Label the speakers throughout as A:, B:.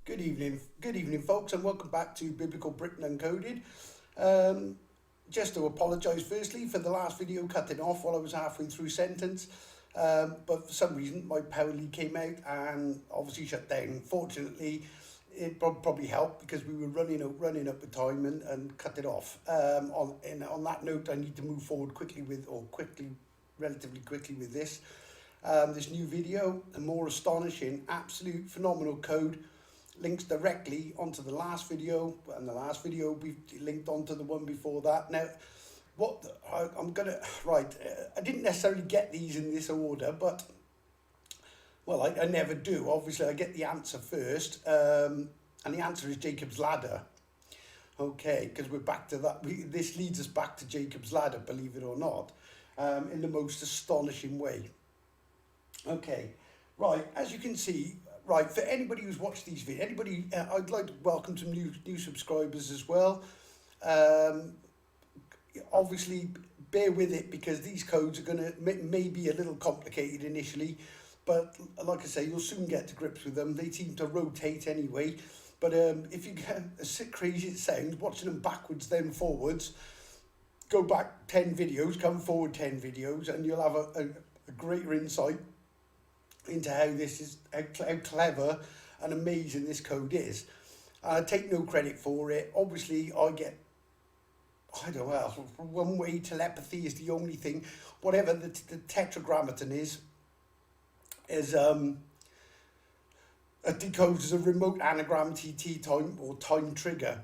A: Good evening, folks, and welcome back to Biblical Britain Uncoded. Just to apologise firstly for the last video cutting off while I was halfway through sentence, but for some reason my power lead came out and obviously shut down. Fortunately, it probably helped because we were running up with time and cut it off. On that note, I need to move forward relatively quickly with this. This new video, a more astonishing, absolute phenomenal code, links directly onto the last video, and the last video we linked onto the one before that. Now, I didn't necessarily get these in this order, but, well, I never do. Obviously, I get the answer first, and the answer is Jacob's Ladder. Okay, because we're back to that. This leads us back to Jacob's Ladder, believe it or not, in the most astonishing way. Okay, right, as you can see, right, for anybody who's watched these videos, I'd like to welcome some new subscribers as well. Obviously, bear with it because these codes are going to may be a little complicated initially, but like I say, you'll soon get to grips with them. They seem to rotate anyway, but if you get as crazy as it sounds, watching them backwards then forwards, go back 10 videos, come forward 10 videos, and you'll have a greater insight into how clever and amazing this code is. I take no credit for it. Obviously, I don't know, one way telepathy is the only thing. Whatever the tetragrammaton is decodes as a remote anagram TT time or time trigger.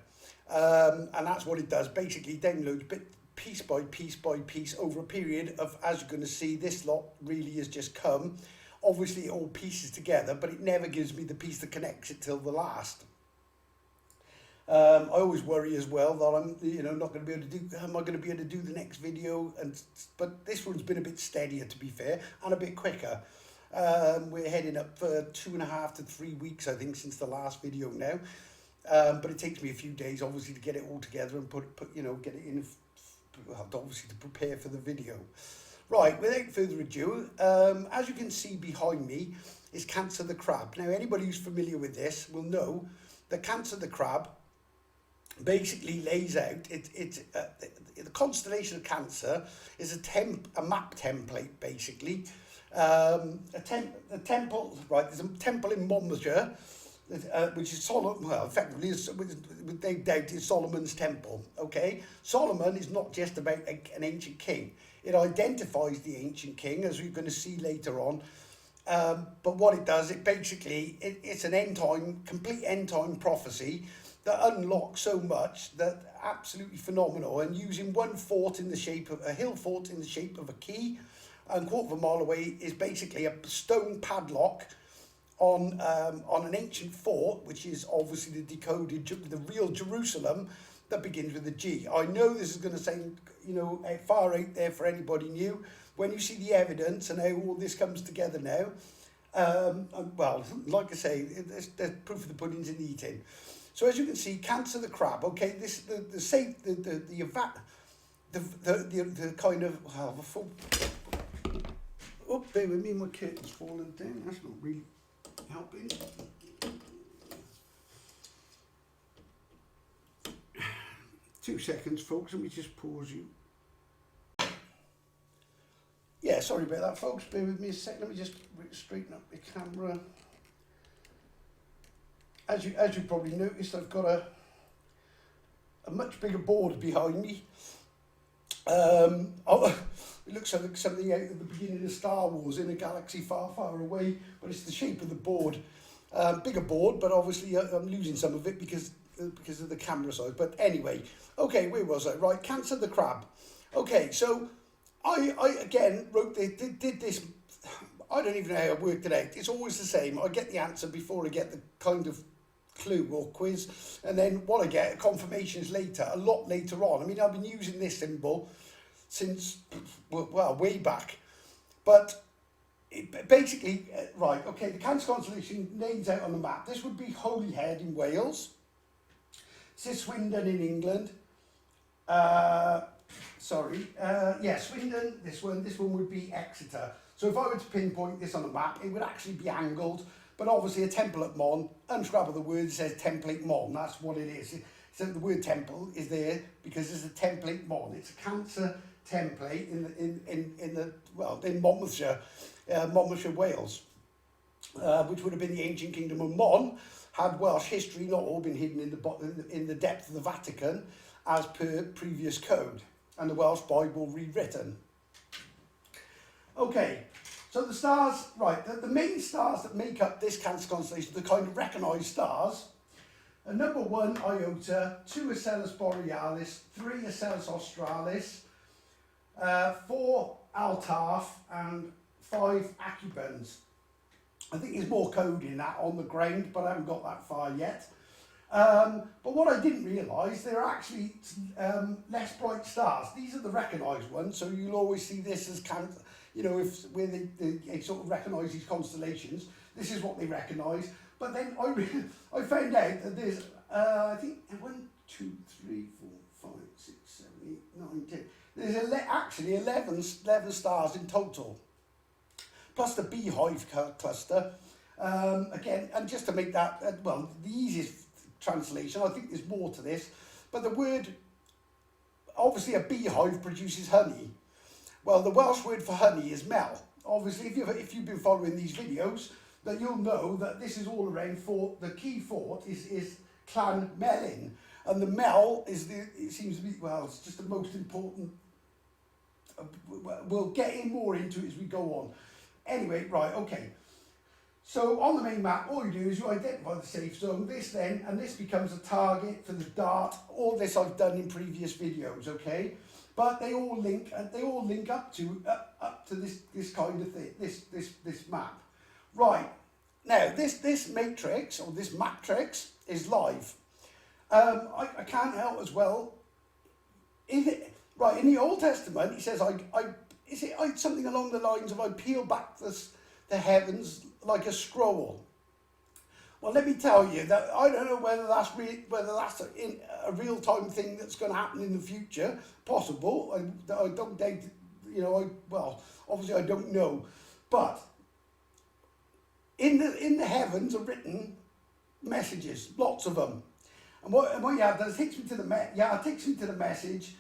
A: And that's what it does. Basically, downloads piece by piece over a period of, as you're going to see, this lot really has just come. Obviously, it all pieces together, but it never gives me the piece that connects it till the last. I always worry as well that I'm, not going to be able to do. Am I going to be able to do the next video? But this one's been a bit steadier, to be fair, and a bit quicker. We're heading up for 2.5 to 3 weeks, I think, since the last video now. But it takes me a few days, obviously, to get it all together and get it in. Obviously, to prepare for the video. Right, without further ado, as you can see behind me is Cancer the Crab. Now, anybody who's familiar with this will know that Cancer the Crab basically lays out, the constellation of Cancer is a map template, basically. A temple, right, there's a temple in Monmouthshire, which is effectively, they doubt is Solomon's temple, okay? Solomon is not just about an ancient king. It identifies the ancient king, as we're going to see later on. But what it does, it's an complete end-time prophecy that unlocks so much that absolutely phenomenal. And using one fort in the shape of a hill fort in the shape of a key, and 1/4 mile away is basically a stone padlock on an ancient fort, which is obviously the real Jerusalem that begins with a G. I know this is going to sound, far out there for anybody new. When you see the evidence and how all this comes together now, well, like I say, there's proof of the pudding's in the eating. So as you can see, Cancer the Crab. Okay, this bear with me, my curtain's falling down. That's not really helping. 2 seconds, folks. Let me just pause you. Yeah, sorry about that, folks. Bear with me a sec. Let me just straighten up the camera. As you probably noticed, I've got a much bigger board behind me. It looks like something out at the beginning of Star Wars in a galaxy far, far away, but it's the shape of the board. Bigger board, but obviously I'm losing some of it because of the camera size. But anyway, okay, where was I? Right, Cancer the Crab. Okay, so I again did this. I don't even know how I worked it out. It's always the same. I get the answer before I get the kind of clue or quiz, and then what I get, confirmations later, a lot later on. I mean, I've been using this symbol since, well, way back. But basically, right, okay, the Cancer constellation names out on the map. This would be Holyhead in Wales. This is Swindon in England. Swindon, this one would be Exeter. So if I were to pinpoint this on the map, it would actually be angled But obviously a temple at Mon, unscrabble the word, it says template Mon, that's what it is. So the word temple is there because it's a template Mon. It's a Cancer template in Monmouthshire, Wales, which would have been the ancient kingdom of Mon, had Welsh history not all been hidden in the depth of the Vatican as per previous code, and the Welsh Bible rewritten. Okay, so the stars, right, the main stars that make up this Cancer constellation, the kind of recognised stars, are number 1, Iota, 2, Ocellus Borealis, 3, Ocellus Australis, 4, Altarf, and 5, Acubans. I think there's more code in that on the ground, but I haven't got that far yet. But what I didn't realise, there are actually less bright stars. These are the recognised ones, so you'll always see this as Cancer. You know, where they sort of recognise these constellations, this is what they recognise. But then I found out that there's, I think, 1, 2, 3, 4, 5, 6, 7, 8, 9, 10. There's actually 11 stars in total. Plus the beehive cluster. Again, and just to make that, well, the easiest translation, I think there's more to this, but the word, obviously a beehive produces honey. Well, the Welsh word for honey is mel. Obviously, if you've been following these videos, that you'll know that this is all around fort. The key fort is Clan Melin, and the mel is it seems to be, well, it's just the most important. We'll get in more into it as we go on. Anyway, right, okay. So on the main map, all you do is you identify the safe zone. This becomes a target for the dart. All this I've done in previous videos, okay? But they all link, and they all link up to this kind of thing, this map. Right, now this matrix, or this matrix, is live. I can't help as well. In the Old Testament, he says, something along the lines of, I peel back the heavens like a scroll. Well, let me tell you that I don't know whether that's a real-time thing that's going to happen in the future. Possible. I don't doubt, well, obviously I don't know. But in the heavens are written messages, lots of them. And what you have does takes me to the message,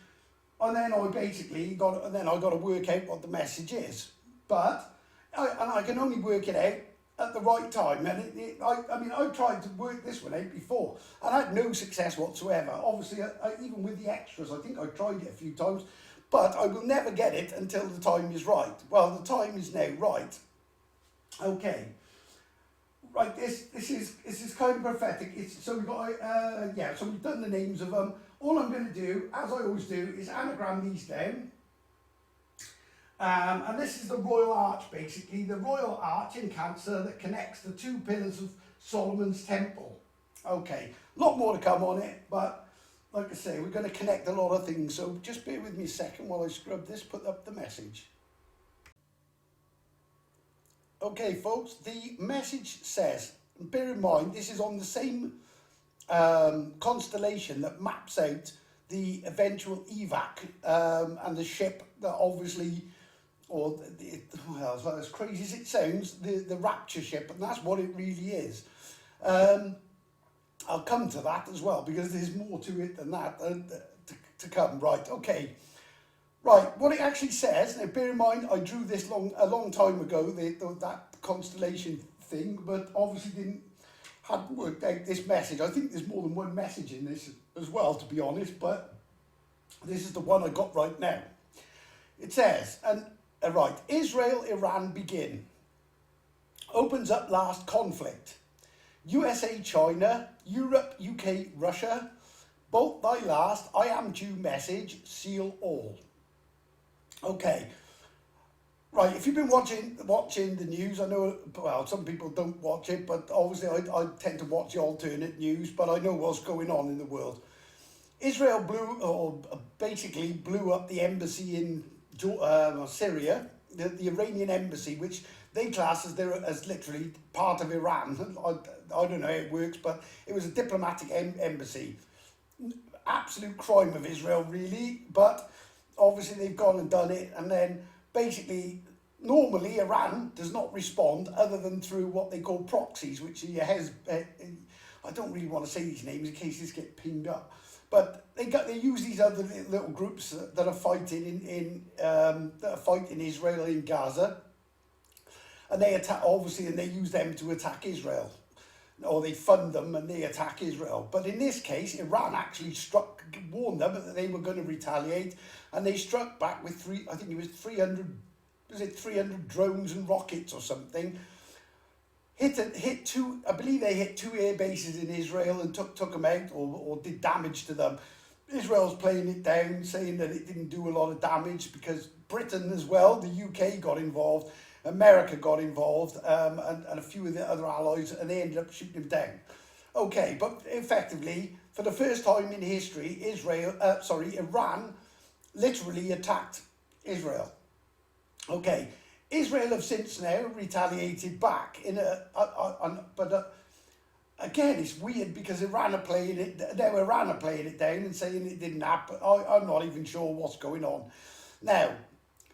A: and then I got to work out what the message is. But I can only work it out at the right time, and I tried to work this one out before, and I had no success whatsoever. Obviously, even with the extras, I think I tried it a few times, but I will never get it until the time is right. Well, the time is now right. Okay. Right, this is kind of prophetic. So we've got so we've done the names of them. All I'm going to do, as I always do, is anagram these down. And this is the royal arch, basically, the royal arch in Cancer that connects the 2 pillars of Solomon's temple. Okay, a lot more to come on it, but like I say, we're going to connect a lot of things, so just bear with me a second while I scrub this, put up the message. Okay, folks, the message says, bear in mind, this is on the same constellation that maps out the eventual evac and the ship that obviously, well, as crazy as it sounds, the Rapture ship, and that's what it really is. I'll come to that as well, because there's more to it than that to come. Right, okay. Right, what it actually says, now bear in mind, I drew this a long time ago, that constellation thing, but obviously hadn't worked out this message. I think there's more than one message in this as well, to be honest, but this is the one I got right now. It says, right, Israel, Iran begin. Opens up last conflict. USA, China, Europe, UK, Russia. Bolt thy last, I am due message, seal all. Okay. Right, if you've been watching the news, I know, well, some people don't watch it, but obviously I tend to watch the alternate news, but I know what's going on in the world. Israel basically blew up the embassy in Syria, the Iranian embassy, which they class as literally part of Iran. I don't know how it works, but it was a diplomatic embassy. Absolute crime of Israel, really, but obviously they've gone and done it, and then basically normally Iran does not respond other than through what they call proxies, which I don't really want to say these names in case this get pinged up, but they use these other little groups that are fighting in Israel in Gaza, and they attack, obviously, and they use them to attack Israel, or they fund them and they attack Israel. But in this case, Iran actually warned them that they were going to retaliate, and they struck back with 300 drones and rockets or something. Hit two, I believe they hit 2 air bases in Israel and took them out, or did damage to them. Israel's playing it down, saying that it didn't do a lot of damage because Britain as well, the UK got involved, America got involved, and a few of the other allies, and they ended up shooting them down. Okay, but effectively, for the first time in history, Iran literally attacked Israel. Okay, Israel have since now retaliated back but again, it's weird because Iran are playing it down and saying it didn't happen. I'm not even sure what's going on. Now,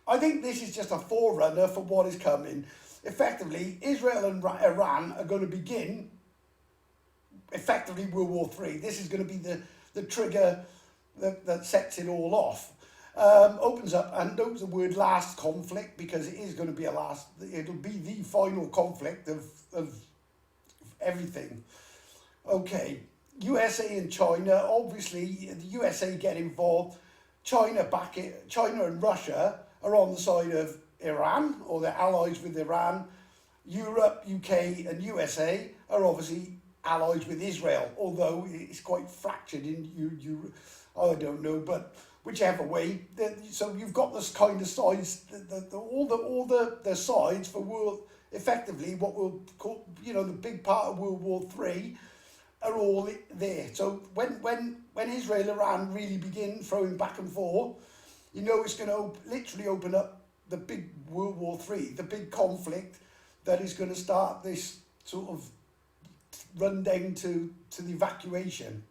A: I think this is just a forerunner for what is coming. Effectively, Israel and Iran are going to begin, effectively, World War III. This is going to be the trigger that sets it all off. Opens up, and note the word last conflict, because it is going to be it'll be the final conflict of everything. Okay, USA and China, obviously the USA get involved. China and Russia are on the side of Iran, or they're allies with Iran. Europe, UK and USA are obviously allies with Israel, although it's quite fractured in I don't know, but whichever way. So you've got this kind of sides, all the sides for world, effectively what we'll call, the big part of World War III are all there. So when Israel and Iran really begin throwing back and forth, it's going to literally open up the big World War III, the big conflict that is going to start this sort of run down to the evacuation,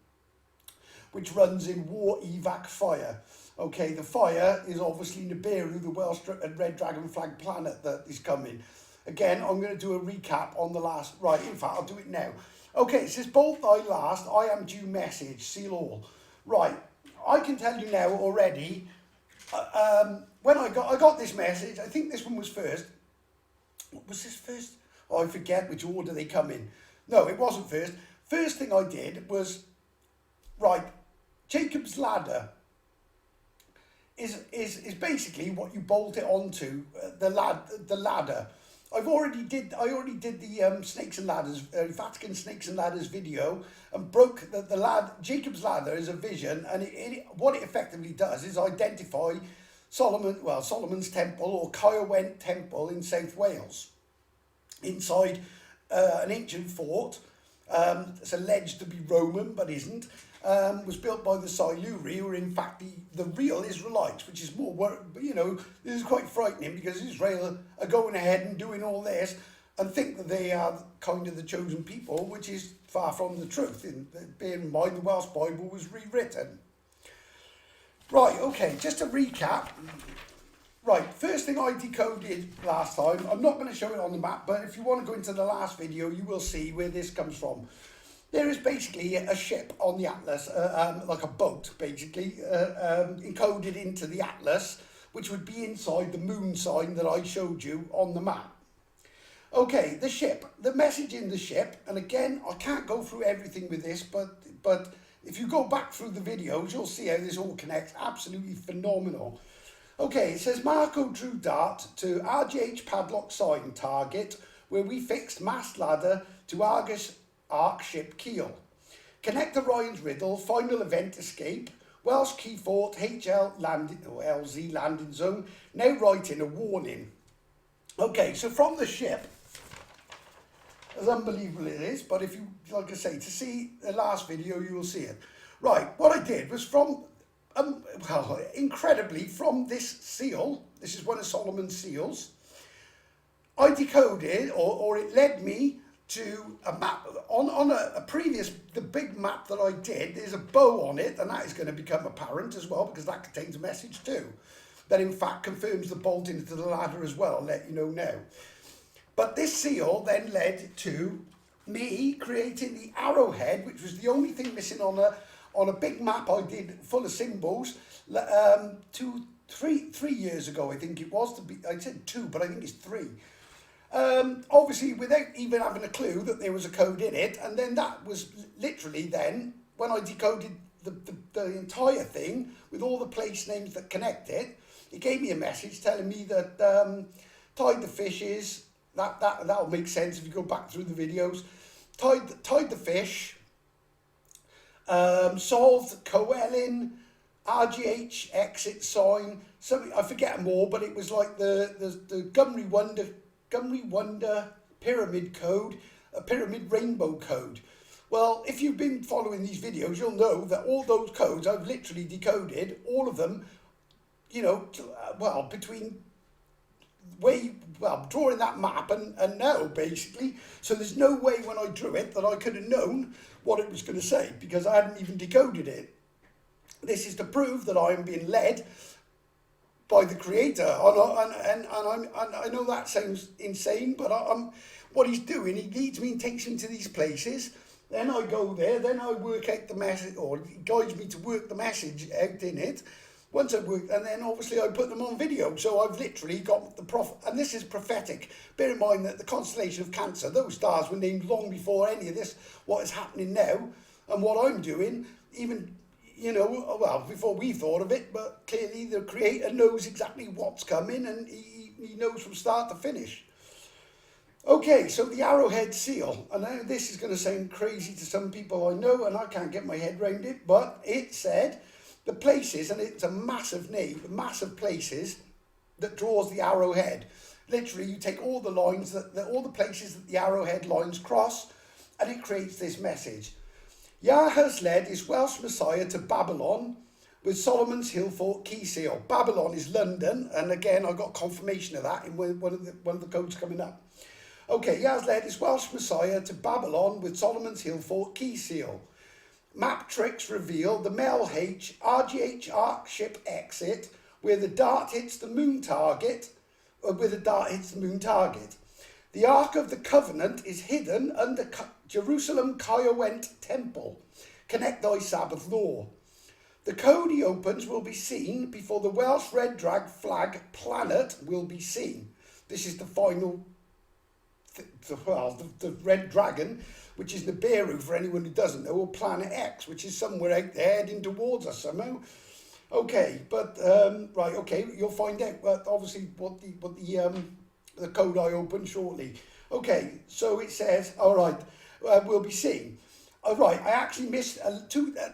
A: which runs in war evac fire. Okay, the fire is obviously Nibiru, the Welsh and Red Dragon flag planet that is coming. Again, I'm going to do a recap on the last, right, in fact, I'll do it now. Okay, it says, both thy last, I am due message, seal all. Right, I can tell you now already, when I got this message, I think this one was first. What was this first? Oh, I forget which order they come in. No, it wasn't first. First thing I did was, right, Jacob's ladder is basically what you bolt it onto, the ladder. I already did the snakes and ladders, Vatican snakes and ladders video, and broke Jacob's ladder is a vision, and what it effectively does is identify Solomon's temple, or Caerwent temple in South Wales, inside an ancient fort. It's alleged to be Roman, but isn't. Was built by the Siluri, who are in fact the real Israelites, which is more, this is quite frightening, because Israel are going ahead and doing all this and think that they are kind of the chosen people, which is far from the truth. Bear in mind, the Welsh Bible was rewritten. Right, okay, just to recap. Right, first thing I decoded last time, I'm not going to show it on the map, but if you want to go into the last video, you will see where this comes from. There is basically a ship on the Atlas, like a boat, basically, encoded into the Atlas, which would be inside the moon sign that I showed you on the map. Okay, the ship, the message in the ship, and again, I can't go through everything with this, but if you go back through the videos, you'll see how this all connects. Absolutely phenomenal. Okay, it says Marco drew dart to RGH padlock sign target, where we fixed mast ladder to Argus Ark ship keel. Connect Orion's riddle, final event escape, Welsh key fort, LZ landing zone, now writing a warning. Okay, so from the ship, as unbelievable it is, but if you, like I say, to see the last video, you will see it. Right, what I did was incredibly, from this seal, this is one of Solomon's seals, I decoded, or it led me to a map, on a previous, the big map that I did, there's a bow on it, and that is going to become apparent as well, because that contains a message too. that in fact confirms the bolting into the ladder as well. I'll let you know now. But this seal then led to me creating the arrowhead, which was the only thing missing on a big map I did full of symbols 3 years ago, I think it was. I said 2, but I think it's 3. Obviously, without even having a clue that there was a code in it, and then that was literally then when I decoded the entire thing with all the place names that connect it. It gave me a message telling me that tied the fishes. That'll make sense if you go back through the videos. Tied the fish. Solved Coelin, RGH exit sign. Something I forget them all, but it was like the Gumri Wonder pyramid code, a pyramid rainbow code. Well, if you've been following these videos, you'll know that all those codes I've literally decoded, all of them, you know, between drawing that map and now, basically. So there's no way when I drew it that I could have known what it was going to say, because I hadn't even decoded it. This is to prove that I am being led by the creator, and I know that sounds insane, but what he's doing, he leads me and takes me to these places. Then I go there, then I work out the message, or he guides me to work the message out in it. Once I work, and then obviously I put them on video. So I've literally got and this is prophetic. Bear in mind that the constellation of Cancer, those stars were named long before any of this, what is happening now, and what I'm doing, even, you know, well, before we thought of it, but clearly the creator knows exactly what's coming, and he knows from start to finish. Okay, so the arrowhead seal. I know this is going to sound crazy to some people I know, and I can't get my head around it, but it said the places, and it's a massive name, massive places that draws the arrowhead. Literally, you take all the lines, all the places that the arrowhead lines cross, and it creates this message. Yah has led his Welsh Messiah to Babylon with Solomon's Hill Fort key seal. Babylon is London, and again, I got confirmation of that in one of the codes coming up. Okay, Yah has led his Welsh Messiah to Babylon with Solomon's Hill Fort key seal. Map tricks reveal the Mel H RGH arc ship exit where the dart hits the moon target, The Ark of the Covenant is hidden under Jerusalem Kiowent Temple. Connect thy Sabbath law. The code he opens will be seen before the Welsh red drag flag planet will be seen. This is the final, the red dragon, which is Nibiru for anyone who doesn't know, or Planet X, which is somewhere out there heading towards us somehow. Okay, but right, okay, you'll find out. But obviously, what the code I open shortly. Okay, so it says, all right, we'll be seeing. All right, I actually missed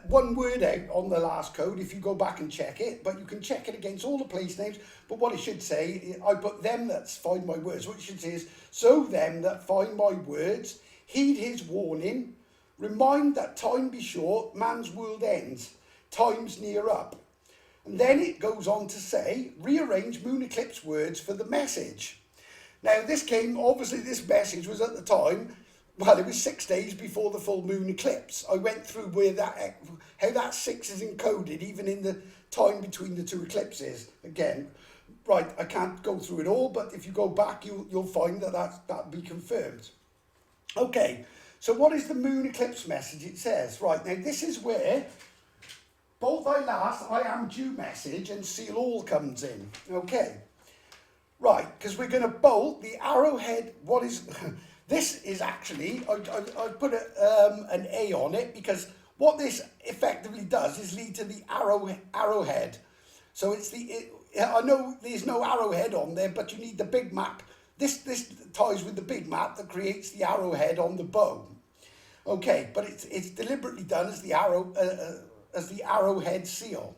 A: one word out on the last code. If you go back and check it, but you can check it against all the place names. But what it should say, I put them that find my words. What it should say is, so them that find my words. Heed his warning, remind that time be short, man's world ends, time's near up. And then it goes on to say, rearrange moon eclipse words for the message. Now this message was at the time, well, it was 6 days before the full moon eclipse. I went through how that 6 is encoded, even in the time between the two eclipses. Again, right, I can't go through it all, but if you go back, you'll find that'll be confirmed. Okay, so what is the moon eclipse message? It says, right, now this is where both thy last I am due message and seal all comes in. Okay, right, because we're going to bolt the arrowhead. What is, this is actually, I put an A on it, because what this effectively does is lead to the arrowhead. So it's I know there's no arrowhead on there, but you need the big map. This ties with the big map that creates the arrowhead on the bow. Okay, but it's deliberately done as the arrowhead seal.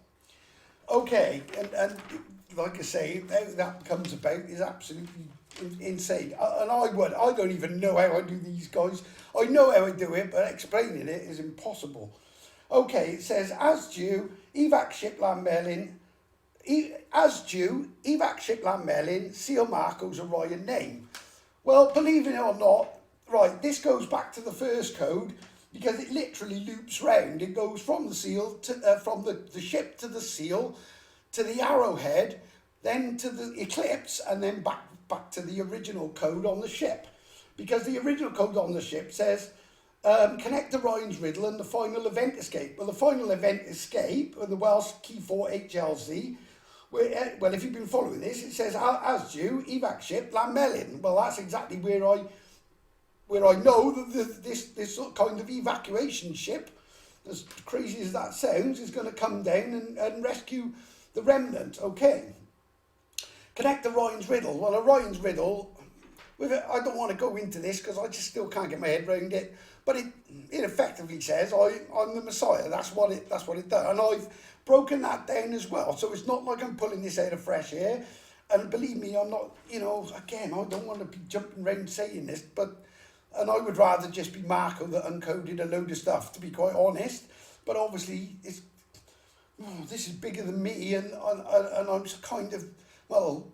A: Okay, and like I say, how that comes about is absolutely insane. And I don't even know how I do these guys. I know how I do it, but explaining it is impossible. Okay, it says, as due, evac ship Lammelin. As due, evac ship Lammelin, seal Marco's Orion name. Well, believe it or not, right, this goes back to the first code, because it literally loops round. It goes from the seal to from the ship to the seal to the arrowhead, then to the eclipse, and then back to the original code on the ship. Because the original code on the ship says, connect Orion's riddle and the final event escape. Well, the final event escape, or the Welsh key 4 HLZ, well, if you've been following this, it says, as due, evac ship, Llanmelin. Well, that's exactly where I know that this sort of kind of evacuation ship, as crazy as that sounds, is going to come down and rescue the remnant. Okay. Connect Orion's riddle. Well, Orion's riddle, I don't want to go into this because I just still can't get my head around it. But it effectively says I'm the Messiah. That's what it does, and I've broken that down as well. So it's not like I'm pulling this out of fresh air. And believe me, I'm not. Again, I don't want to be jumping around saying this, and I would rather just be Marco that uncoded a load of stuff, to be quite honest. But obviously, this is bigger than me, and I'm just kind of, well,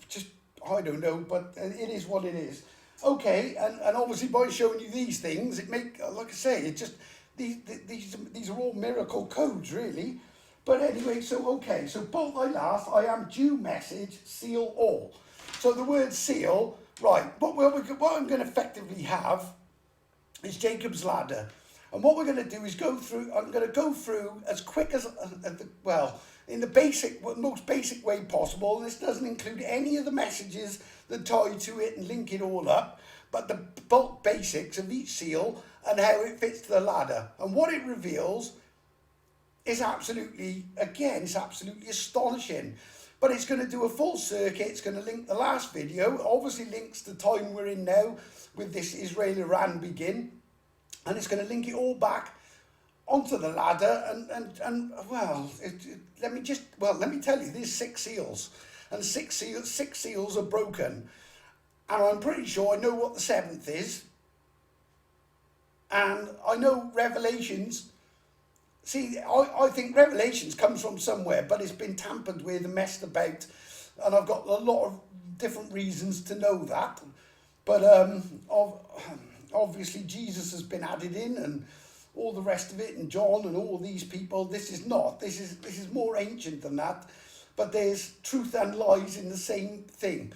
A: just, I don't know, but it is what it is. Okay, and obviously by showing you these things, like I say, it just, these are all miracle codes, really. But anyway, so bolt thy last, I am due message, seal all. So the word seal, right, what I'm going to effectively have is Jacob's ladder. And what we're going to do is I'm going to go through as quick as, in the most basic way possible. This doesn't include any of the messages that tie to it and link it all up, but the bulk basics of each seal and how it fits to the ladder. And what it reveals is absolutely astonishing. But it's going to do a full circuit. It's going to link the last video. It obviously links the time we're in now with this Israel-Iran begin. And it's going to link it all back onto the ladder. Let me tell you, there's 6 seals. And six seals are broken. And I'm pretty sure I know what the 7th is. And I know Revelations. See, I think Revelations comes from somewhere, but it's been tampered with and messed about. And I've got a lot of different reasons to know that. But obviously Jesus has been added in and all the rest of it, and John and all these people. This is more ancient than that. But there's truth and lies in the same thing.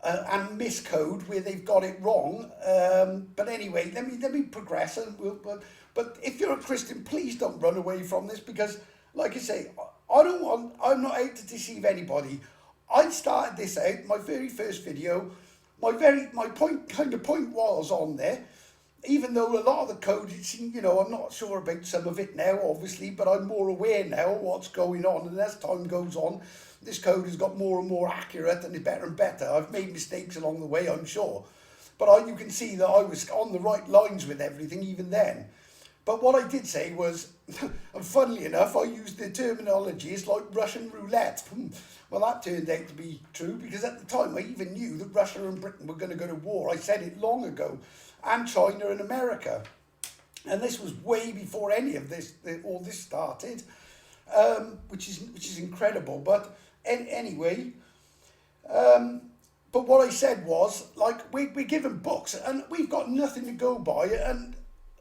A: And miscode where they've got it wrong. But anyway, let me progress. But if you're a Christian, please don't run away from this, because, like I say, I'm not out to deceive anybody. I started this out, my very first video, my point was on there, even though a lot of the code, I'm not sure about some of it now, obviously, but I'm more aware now of what's going on, and as time goes on, this code has got more and more accurate and better and better. I've made mistakes along the way, I'm sure, but you can see that I was on the right lines with everything even then. But what I did say was, and funnily enough, I used the terminologies like Russian roulette. Well, that turned out to be true, because at the time I even knew that Russia and Britain were going to go to war. I said it long ago, and China and America. And this was way before any of this, all this started, which is incredible. But anyway, but what I said was, like, we're given books, and we've got nothing to go by, and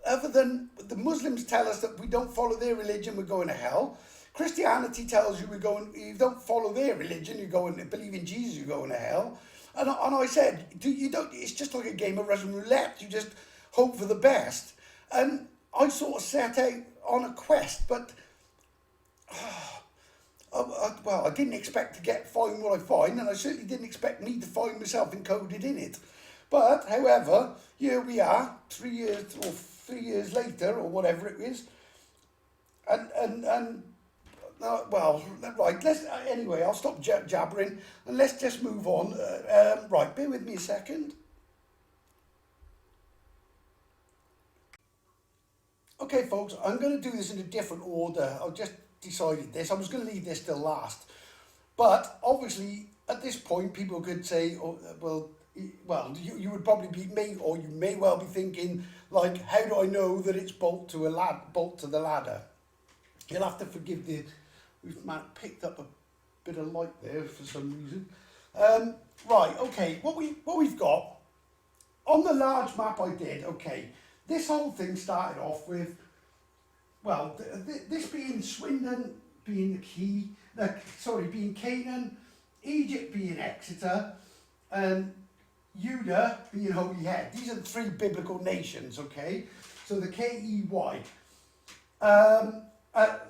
A: other than the Muslims tell us that we don't follow their religion, we're going to hell. Christianity tells you you don't follow their religion, you go and believe in Jesus, you're going to hell. And I said, it's just like a game of Russian roulette. You just hope for the best. And I sort of set out on a quest, but I didn't expect to find what I find, and I certainly didn't expect me to find myself encoded in it. But, however, here we are, 3 years later, or whatever it is, right, anyway, I'll stop jabbering, and let's just move on. Right, bear with me a second. Okay, folks, I'm going to do this in a different order. I've just decided this. I was going to leave this till last. But, obviously, at this point, people could say, you would probably you may well be thinking, like, how do I know that it's bolt to the ladder? You'll have to forgive we've picked up a bit of light there for some reason. Right, okay, what we've got on the large map I did. Okay, this whole thing started off with, this being Swindon, being the key, being Canaan, Egypt being Exeter, and Judah being Holy Head. These are the three biblical nations, okay? So the K-E-Y.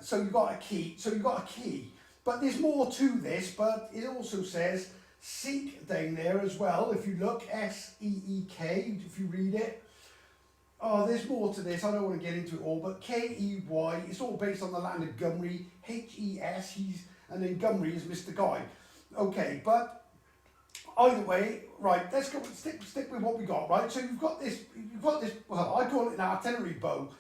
A: So you've got a key. But there's more to this, but it also says seek down there as well. If you look, S-E-E-K, if you read it. Oh, there's more to this. I don't want to get into it all, but K-E-Y, it's all based on the land of Gymru. H-E-S, and then Gymru is Mr. Guy. Okay, but either way, right, let's go stick with what we got, right? So you've got this, well, I call it an artillery bow.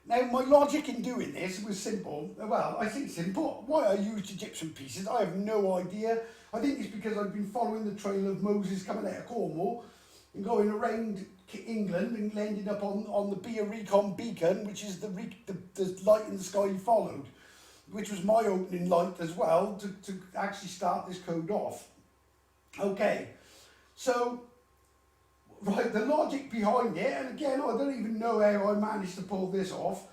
A: Now, my logic in doing this was simple. Well, I think simple. Why I used Egyptian pieces, I have no idea. I think it's because I've been following the trail of Moses coming out of Cornwall and going around England and ended up on the Be a Recon beacon, which is the light in the sky he followed, which was my opening light as well to actually start this code off. Okay, so, right, the logic behind it, and again, I don't even know how I managed to pull this off.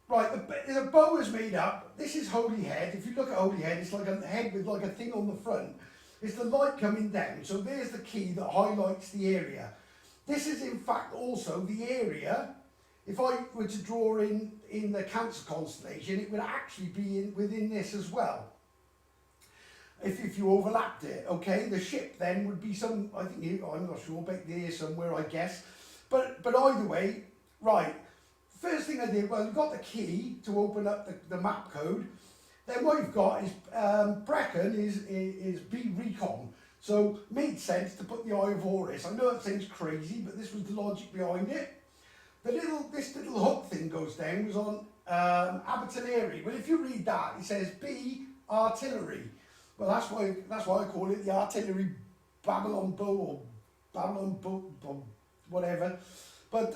A: Right, the bow is made up. This is Holy Head. If you look at Holy Head, it's like a head with like a thing on the front. It's the light coming down. So there's the key that highlights the area. This is in fact also the area. If I were to draw in the Cancer constellation, it would actually be within this as well. If you overlapped it, okay, the ship then would be I'm not sure, back there somewhere, I guess. But either way, right. First thing I did, well, we've got the key to open up the map code. Then what you've got is Brecon is B Recon. So made sense to put the Eye of Horus. I know that sounds crazy, but this was the logic behind it. This little hook thing goes down was on Abertillery. Well, if you read that, it says B Artillery. Well, that's why I call it the artillery Babylon bow or Babylon bow or whatever. But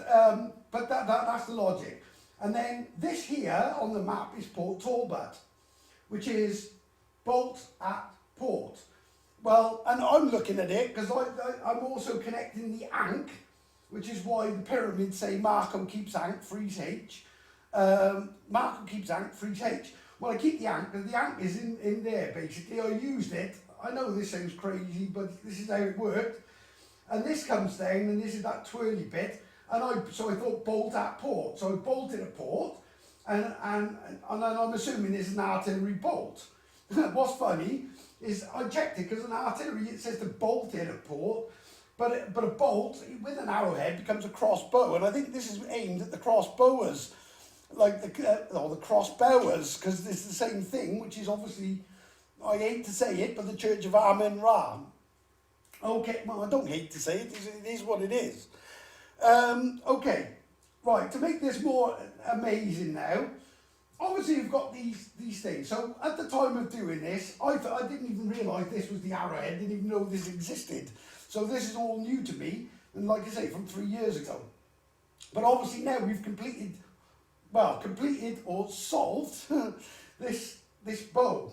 A: that's the logic. And then this here on the map is Port Talbot, which is bolt at port. Well, and I'm looking at it because I'm also connecting the Ankh, which is why the pyramids say Marco keeps Ankh, freeze H. Marco keeps Ankh, freeze H. Well, I keep the Ankh because the Ankh is in there, basically. I used it. I know this sounds crazy, but this is how it worked. And this comes down, and this is that twirly bit. So I thought bolt at port. So I bolted a port, and then I'm assuming this is an artillery bolt. What's funny is I checked it because an artillery, it says to bolt in a port, but a bolt with an arrowhead becomes a crossbow, and I think this is aimed at the crossbowers, like the crossbowers, because it's the same thing, which is obviously, I hate to say it, but the Church of Amen-Ra. Okay, well, I don't hate to say it, it is what it is. Okay, right, to make this more amazing now, obviously you've got these things. So at the time of doing this, I didn't even realise this was the arrowhead, didn't even know this existed. So this is all new to me, and like I say, from 3 years ago. But obviously now we've completed or solved this bow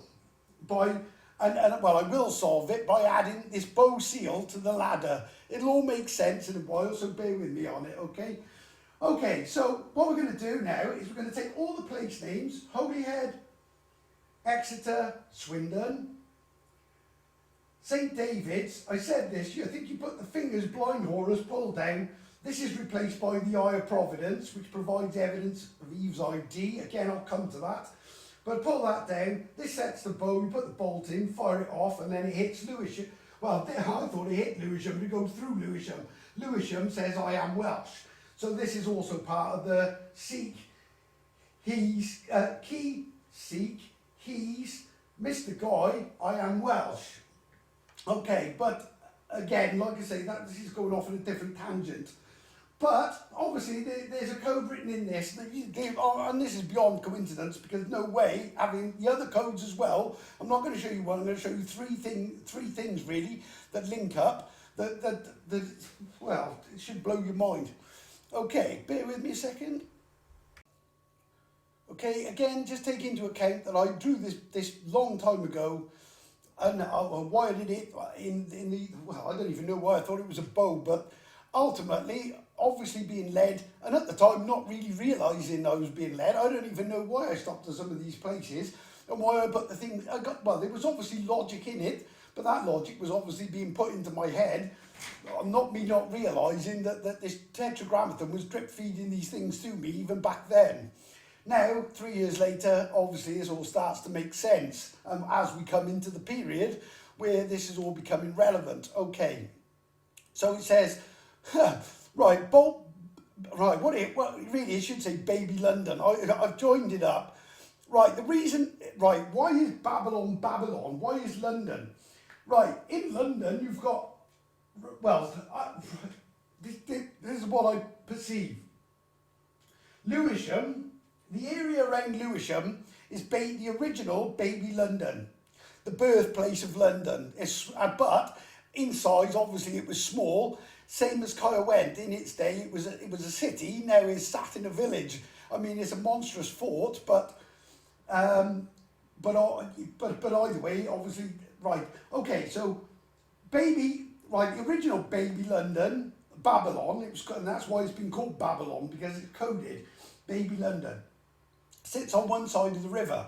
A: well, I will solve it by adding this bow seal to the ladder. It'll all make sense in a while, so bear with me on it, okay? Okay, so what we're going to do now is we're going to take all the place names, Holyhead, Exeter, Swindon, St. David's. I said this, I think you put the fingers blind Horus pull down. This is replaced by the Eye of Providence, which provides evidence of Eve's ID. Again, I'll come to that. But pull that down, this sets the bow, you put the bolt in, fire it off, and then it hits Lewisham. Well, I thought it hit Lewisham, but it goes through Lewisham. Lewisham says, I am Welsh. So this is also part of the seek, he's, Mr. Guy, I am Welsh. Okay, but again, like I say, this is going off on a different tangent. But obviously there's a code written in this, and this is beyond coincidence, because no way, having the other codes as well, I'm not going to show you one, I'm going to show you three things really that link up, well, it should blow your mind. Okay, bear with me a second. Okay, again, just take into account that I drew this long time ago, and why I did it well, I don't even know why I thought it was a bow, but ultimately, obviously being led, and at the time not really realising I was being led. I don't even know why I stopped at some of these places and why I put the thing. Well, there was obviously logic in it, but that logic was obviously being put into my head, not realising that this tetragrammaton was drip feeding these things to me even back then. Now, 3 years later, obviously this all starts to make sense as we come into the period where this is all becoming relevant. Okay, so it says, right, well, really it should say Baby London. I've joined it up. Right, the reason, right, why is Babylon Babylon? Why is London? Right, in London you've got, well, this is what I perceive. Lewisham, the area around Lewisham is the original Baby London, the birthplace of London. But in size, obviously, it was small, same as Kyle went. In its day, it was a city. Now it's sat in a village. I mean, it's a monstrous fort, but either way, obviously, right. Okay, so the original Baby London, Babylon. And that's why it's been called Babylon, because it's coded Baby London. Sits on one side of the river,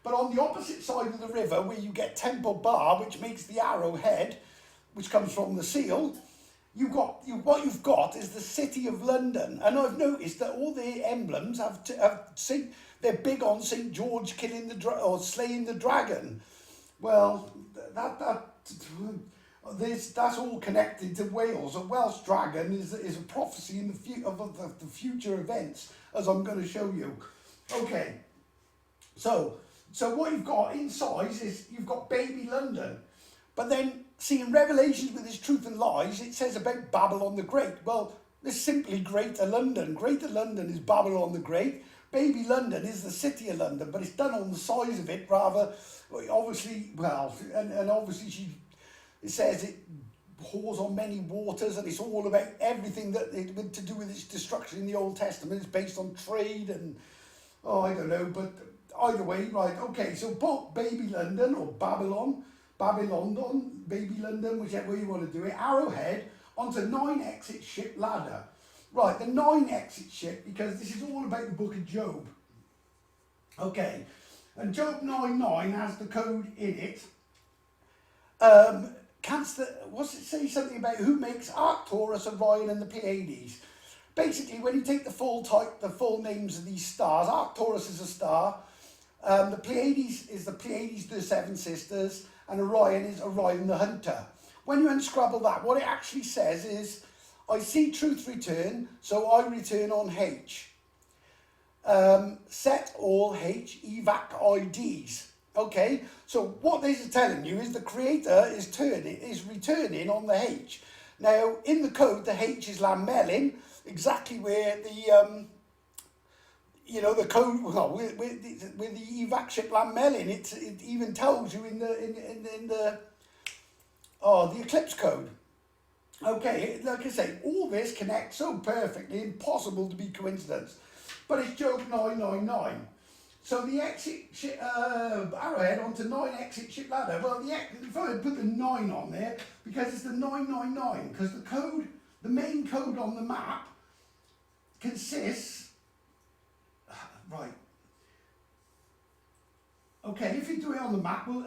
A: but on the opposite side of the river, where you get Temple Bar, which makes the arrowhead, which comes from the seal, what you've got is the city of London. And I've noticed that all the emblems they're big on St. George killing slaying the dragon. Well, that's all connected to Wales. A Welsh dragon is a prophecy in of the future events, as I'm going to show you. Okay, so what you've got in size is you've got Baby London, but then see in Revelations with its truth and lies, it says about Babylon the Great. Well, there's simply Greater London. Greater London is Babylon the Great. Baby London is the city of London, but it's done on the size of it rather, obviously, well, and obviously it says it pours on many waters, and it's all about everything to do with its destruction in the Old Testament. It's based on trade and, I don't know, but either way, right, okay, so both Baby London or Babylon, Baby London, whichever way you want to do it, arrowhead onto 9 exit ship ladder. Right, the 9 exit ship, because this is all about the book of Job. Okay, and Job 9:9 has the code in it. What's it say something about who makes Arcturus, Orion and the Pleiades? Basically, when you take the full names of these stars, Arcturus is a star, the Pleiades is the Pleiades, the 7 sisters, and Orion is Orion the hunter. When you unscrabble that, what it actually says is, I see truth return, so I return on H. Set all H evac IDs. Okay, so what this is telling you is the creator is returning on the H. Now, in the code, the H is Lamelin, exactly where the the code, well, with the evac ship Lamelin, it even tells you in the eclipse code. Okay, like I say, all this connects so perfectly, impossible to be coincidence. But it's Job 9:9. So the exit ship, arrowhead onto 9 exit ship ladder. Well, if I put the 9 on there, because it's the 999, because the main code on the map consists, right. Okay, if you do it on the map, we'll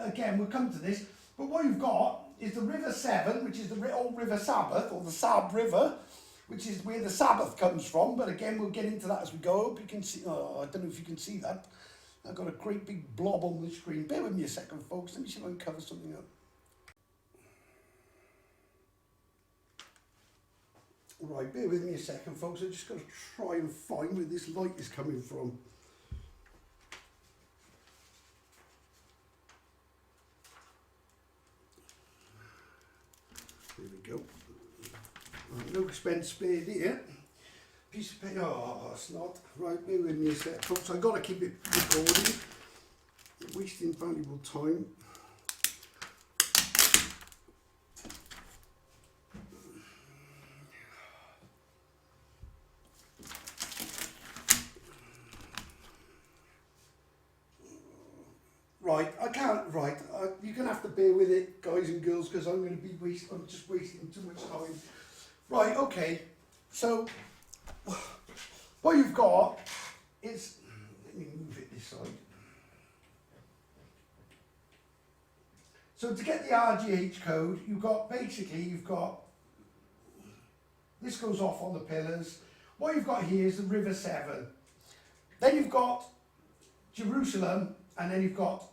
A: come to this, but what you've got is the River Severn, which is the old River Sabbath, or the Sab River, which is where the Sabbath comes from, but again, we'll get into that as we go. I hope you can see, I don't know if you can see that. I've got a great big blob on the screen. Bear with me a second, folks. Let me see if I can cover something up. Right, bear with me a second, folks. I've just got to try and find where this light is coming from. There we go. Right, no expense spared here. Piece of paper. Oh, it's not. Right, bear with me a sec, folks. I've got to keep it recording. Wasting valuable time. Right, I can't. Right, you're gonna have to bear with it, guys and girls, because I'm just wasting too much time. Right, okay. So what you've got is, let me move it this side. So to get the RGH code, you've got this goes off on the pillars. What you've got here is the River Severn. Then you've got Jerusalem, and then you've got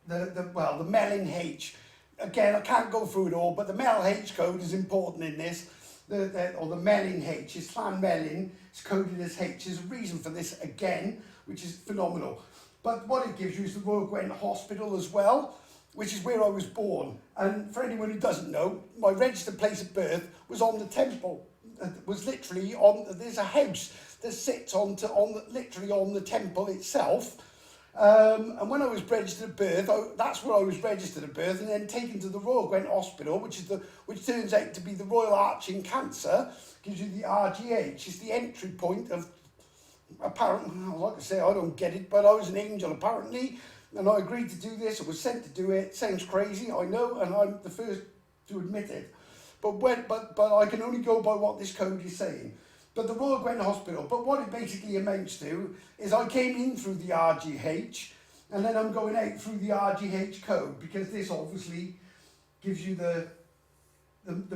A: the Melling H. Again, I can't go through it all, but the Mel H code is important in this. Or the Melling H, it's Llan Melling, it's coded as H. There's a reason for this again, which is phenomenal. But what it gives you is the Royal Gwent Hospital as well, which is where I was born. And for anyone who doesn't know, my registered place of birth was on the temple. It was literally on, there's a house that sits literally on the temple itself. And when I was registered at birth, that's where I was registered at birth, and then taken to the Royal Gwent Hospital, which turns out to be the Royal Arch in Cancer, gives you the RGH. It's the entry point of, apparently, like I say, I don't get it, but I was an angel apparently, and I agreed to do this. I was sent to do it. Sounds crazy, I know, and I'm the first to admit it. But I can only go by what this code is saying. But the Royal Gwent Hospital, but what it basically amounts to is I came in through the RGH, and then I'm going out through the RGH code, because this obviously gives you the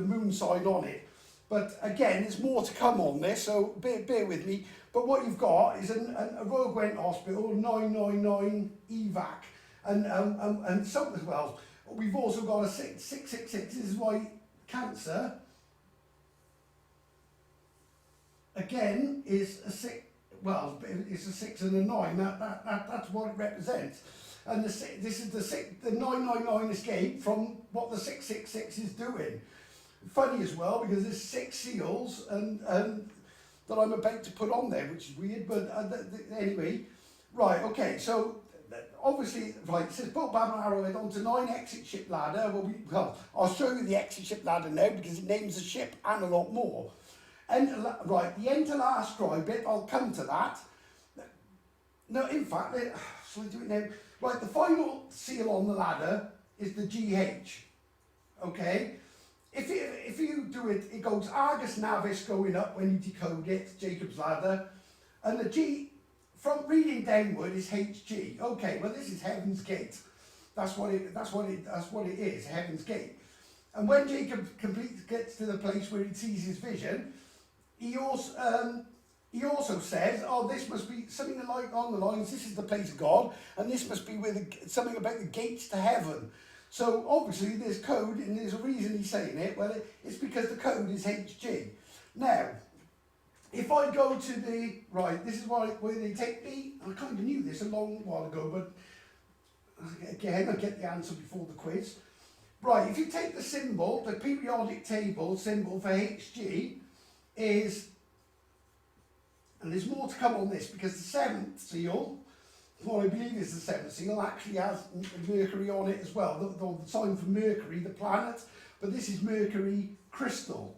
A: moon sign on it. But again, there's more to come on this, so bear with me. But what you've got is a Royal Gwent Hospital 999 evac, and some as well. We've also got a 666. This is why Cancer again is a 6. Well, it's a 6 and a 9. That's what it represents. And this is the 999 escape from what the 666 is doing. Funny as well, because there's 6 seals and that I'm about to put on there, which is weird. But anyway, right, okay. So obviously, right, it says boat Babylon Arrowhead onto 9 exit ship ladder. Well, I'll show you the exit ship ladder now, because it names the ship and a lot more. Right, the enter last cry bit, I'll come to that. No, in fact, shall I do it now? Right, the final seal on the ladder is the GH. Okay? If you do it, it goes Argus Navis going up when you decode it, Jacob's ladder. And the G, from reading downward, is HG. Okay, well this is Heaven's Gate. That's what it is, Heaven's Gate. And when Jacob gets to the place where he sees his vision, he also says, oh, this must be something like on the lines, this is the place of God, and this must be with something about the gates to heaven. So obviously there's code, and there's a reason he's saying it. Well, it's because the code is HG. Now, if I go to the, right, this is where they take me, I kind of knew this a long while ago, but again, I get the answer before the quiz. Right, if you take the symbol, the periodic table symbol for HG is, and there's more to come on this, because the 7th seal, what I believe is the 7th seal, actually has Mercury on it as well, the sign for Mercury, the planet, but this is Mercury crystal.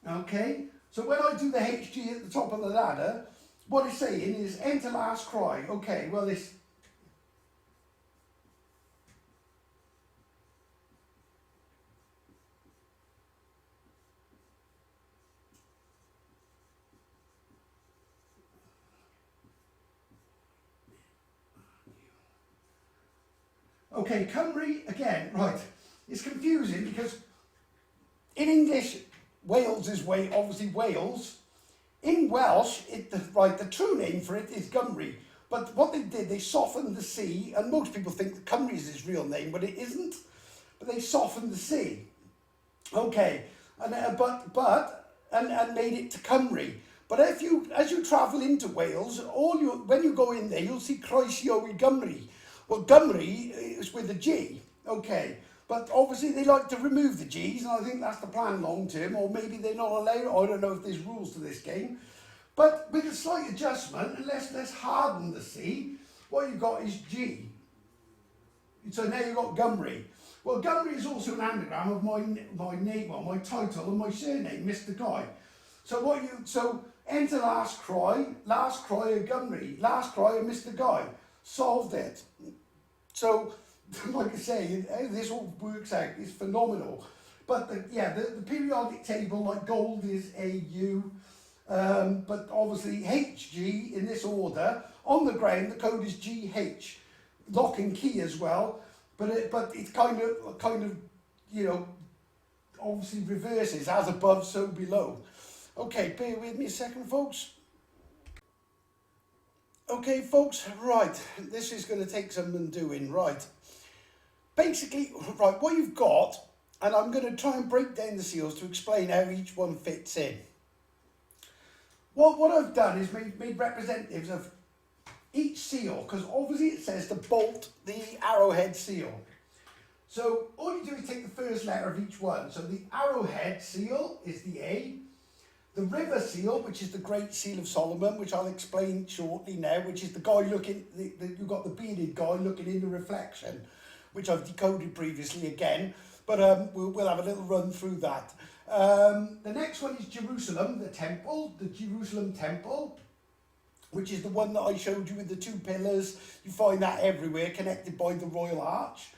A: Okay, so when I do the HG at the top of the ladder, what it's saying is enter last cry. Okay, well this, okay, Cymru, again, right, it's confusing because in English, Wales is obviously Wales. In Welsh, the true name for it is Gymru. But what they did, they softened the C, and most people think that Cymru is his real name, but it isn't. But they softened the C. Okay, and made it to Cymru. But as you travel into Wales, when you go in there, you'll see Croesio i Gymru. Well, Gymru is with a G, okay. But obviously they like to remove the G's, and I think that's the plan long term, or maybe they're not allowed. I don't know if there's rules to this game. But with a slight adjustment, and let's harden the C, what you've got is G. So now you've got Gymru. Well, Gymru is also an anagram of my name, or my title, and my surname, Mr. Guy. So enter last cry of Gymru, last cry of Mr. Guy. Solved it. So, like I say, how this all works out is phenomenal. But the periodic table, like gold is AU, but obviously HG in this order. On the ground, the code is GH, lock and key as well. But it's kind of, you know, obviously reverses, as above, so below. Okay, bear with me a second, folks. Okay, folks, right, this is going to take some undoing, right. Basically, right, what you've got, and I'm going to try and break down the seals to explain how each one fits in. What I've done is made representatives of each seal, because obviously it says to bolt the arrowhead seal. So all you do is take the first letter of each one. So the arrowhead seal is the A. The river seal, which is the Great Seal of Solomon, which I'll explain shortly now, which is the guy looking, you've got the bearded guy looking in the reflection, which I've decoded previously again, but we'll have a little run through that. The next one is Jerusalem, the temple, the Jerusalem temple, which is the one that I showed you with the two pillars. You find that everywhere, connected by the Royal Arch.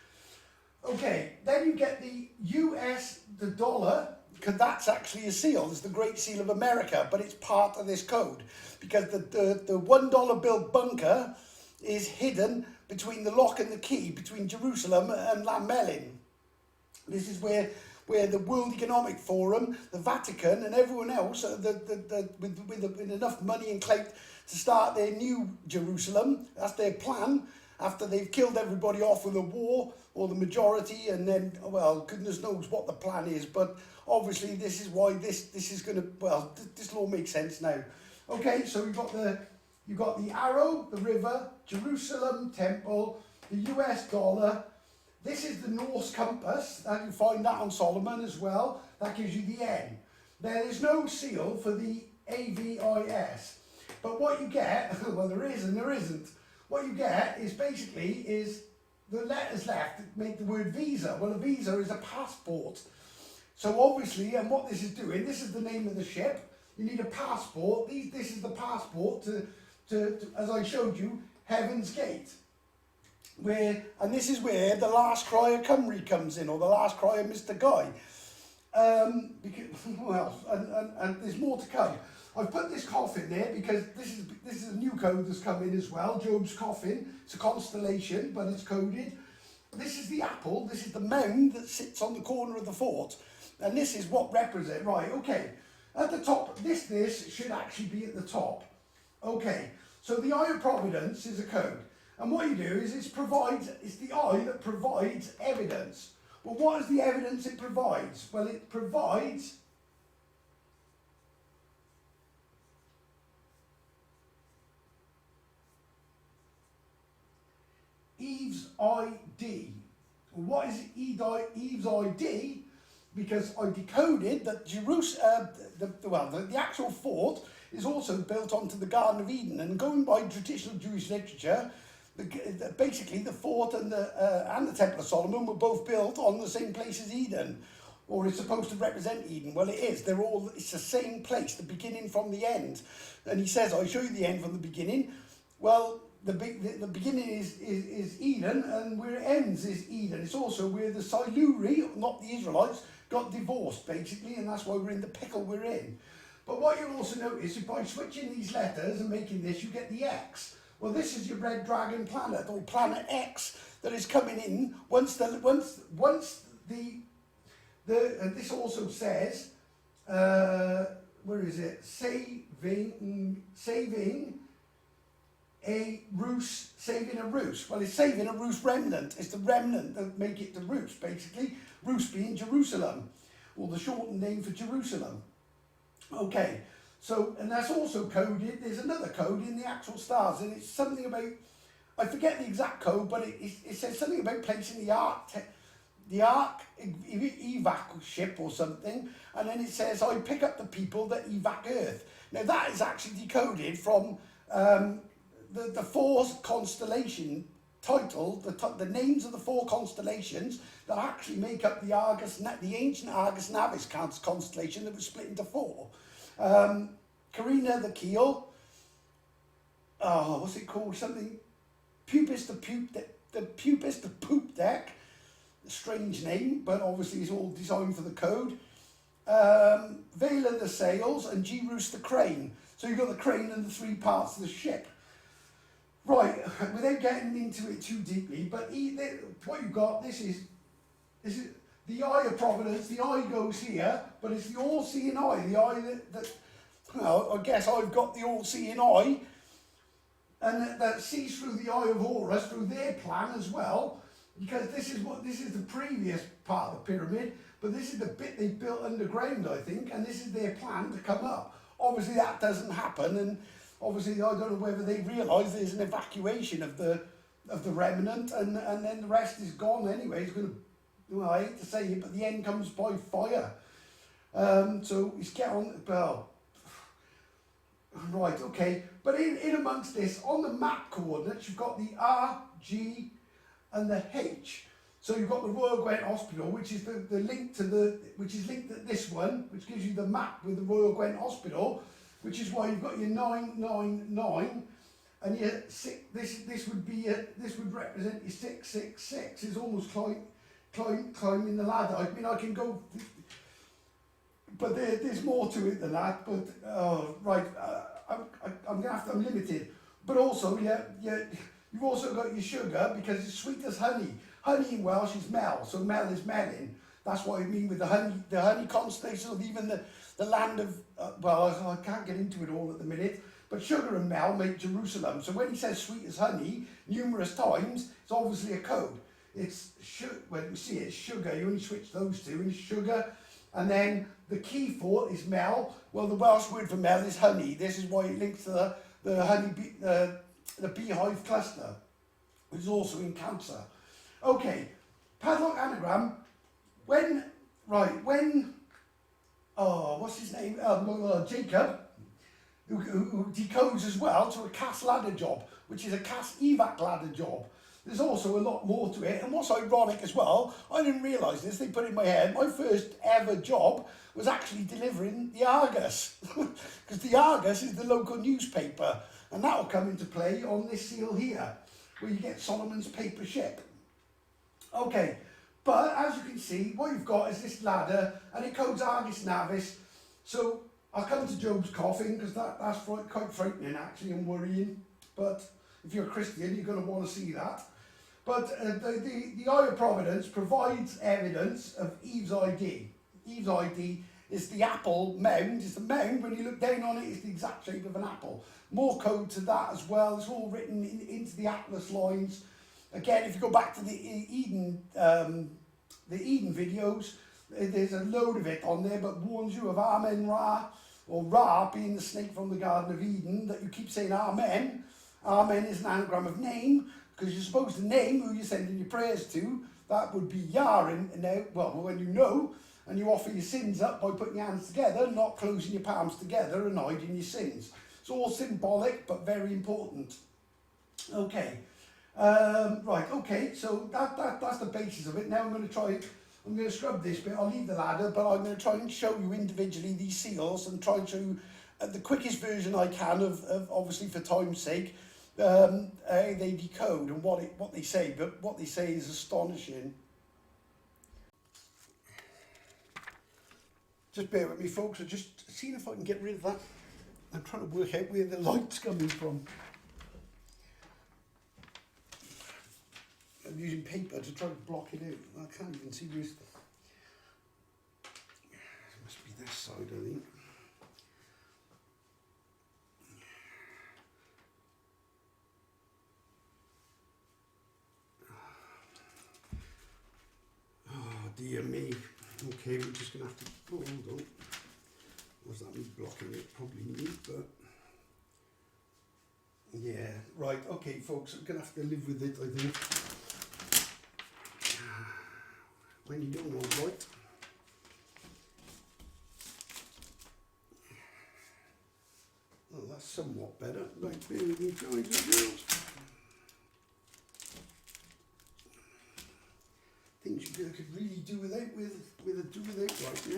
A: Okay, then you get the US, the dollar, because that's actually a seal. It's the Great Seal of America, but it's part of this code because the $1 bill bunker is hidden between the lock and the key between Jerusalem and Lamelin. This is where the World Economic Forum, the Vatican, and everyone else, with enough money and clout to start their new Jerusalem. That's their plan. After they've killed everybody off with a war, or the majority, and then, well, goodness knows what the plan is, but obviously this is why this is going to, well, this law makes sense now. Okay, so you've got the arrow, the river, Jerusalem temple, the US dollar. This is the Norse compass, and you find that on Solomon as well. That gives you the N. There is no seal for the AVIS, but what you get, well, there is and there isn't. What you get is basically the letters left that make the word visa. Well, a visa is a passport. So obviously, and what this is doing, this is the name of the ship. You need a passport. This is the passport to as I showed you, Heaven's Gate. And this is where the last cry of Cymru comes in, or the last cry of Mr. Guy. And there's more to come. I've put this coffin there because this is a new code that's come in as well. Job's coffin. It's a constellation, but it's coded. This is the apple. This is the mound that sits on the corner of the fort, and this is what represents. Right. Okay. At the top, this should actually be at the top. Okay. So the Eye of Providence is a code, and what you do is it's the eye that provides evidence. Well, what is the evidence it provides? Well, it provides Eve's ID. What is Eve's ID? Because I decoded that the actual fort is also built onto the Garden of Eden, and going by traditional Jewish literature, basically the fort and the Temple of Solomon were both built on the same place as Eden, or it's supposed to represent Eden. Well, it is. It's the same place, the beginning from the end. And he says, "I'll show you the end from the beginning." Well, the beginning is Eden, and where it ends is Eden. It's also where the Siluri, not the Israelites, got divorced, basically, and that's why we're in the pickle we're in. But what you'll also notice is by switching these letters and making this, you get the X. Well, this is your red dragon planet, or planet X, that is coming in once and this also says, where is it? Saving a Rus. Well, it's saving a Rus remnant. It's the remnant that make it the Rus, basically. Rus being Jerusalem, or the shortened name for Jerusalem. Okay, so, and that's also coded. There's another code in the actual stars, and it's something about, I forget the exact code, but it says something about placing the ark evac ship or something, and then it says, I pick up the people that evac Earth. Now that is actually decoded from the four constellation title, the names of the four constellations that actually make up the ancient Argus Navis constellation that was split into four. Carina the keel. What's it called? Something. Pubis the poop deck. strange name, but obviously it's all designed for the code. Vela the sails, and G-Roos the crane. So you've got the crane and the 3 parts of the ship. Right, without getting into it too deeply, but what you've got, this is the eye of providence. The eye goes here, but it's the all-seeing eye, the eye that well, I guess I've got the all-seeing eye, and that sees through the eye of Horus, through their plan as well, because this is the previous part of the pyramid, but this is the bit they built underground, I think, and this is their plan to come up. Obviously that doesn't happen, and obviously I don't know whether they realise there's an evacuation of the remnant, and then the rest is gone anyway. It's going to, well, I hate to say it, but the end comes by fire. So it's get on, well, right, okay. But in amongst this, on the map coordinates, you've got the R, G, and the H. So you've got the Royal Gwent Hospital, which is the link to which is linked to this one, which gives you the map with the Royal Gwent Hospital, which is why you've got your 999, and your this would represent your 666. It's almost climbing the ladder. I mean, I can go, but there's more to it than that. But right, I'm limited. But also, you've also got your sugar, because it's sweet as honey. Honey in Welsh is mel, so mel is melon. That's what I mean with the honey constellation, or even the land of, well, I can't get into it all at the minute, but sugar and mel make Jerusalem. So when he says sweet as honey numerous times, it's obviously a code. It's when you see it, it's sugar. You only switch those two, and it's sugar. And then the key for it is mel. Well, the Welsh word for mel is honey. This is why it links to the honey the beehive cluster, which is also in Cancer. Okay, padlock anagram. When what's his name? Jacob, who decodes as well to a cast ladder job, which is a cast evac ladder job. There's also a lot more to it, and what's ironic as well, I didn't realise this, they put it in my head, my first ever job was actually delivering the Argus, because the Argus is the local newspaper, and that will come into play on this seal here, where you get Solomon's paper ship. Okay, but as you can see, what you've got is this ladder, and it codes Argus Navis. So I'll come to Job's coffin, because that's quite frightening actually, and worrying. But if you're a Christian, you're going to want to see that. But the Eye of Providence provides evidence of Eve's ID. Eve's ID is the apple mound. It's the mound, when you look down on it, it's the exact shape of an apple. More code to that as well. It's all written into the Atlas lines. Again, if you go back to the Eden videos, there's a load of it on there, but warns you of Amen Ra, or Ra being the snake from the Garden of Eden, that you keep saying Amen. Amen is an anagram of name, because you're supposed to name who you're sending your prayers to. That would be Yah, and now, well, when you know, and you offer your sins up by putting your hands together, not closing your palms together and hiding your sins. It's all symbolic, but very important. Okay. Right, okay, so that's the basis of it. Now I'm going to scrub this bit. I'll leave the ladder, but I'm going to try and show you individually these seals, and try and show you the quickest version I can of obviously for time's sake, how they decode and what they say. But what they say is astonishing. Just bear with me, folks. I'm just seeing if I can get rid of that. I'm trying to work out where the light's coming from. I'm using paper to try to block it out. I can't even see where it must be this side, I think. Oh dear me. Okay, we're just going to have to, hold on. Was that me blocking it? Probably me, but yeah, right, okay folks, I'm going to have to live with it, I think. When you don't know right. Oh, that's somewhat better. Right, bear with me, guys and girls. Things you could really do without right now.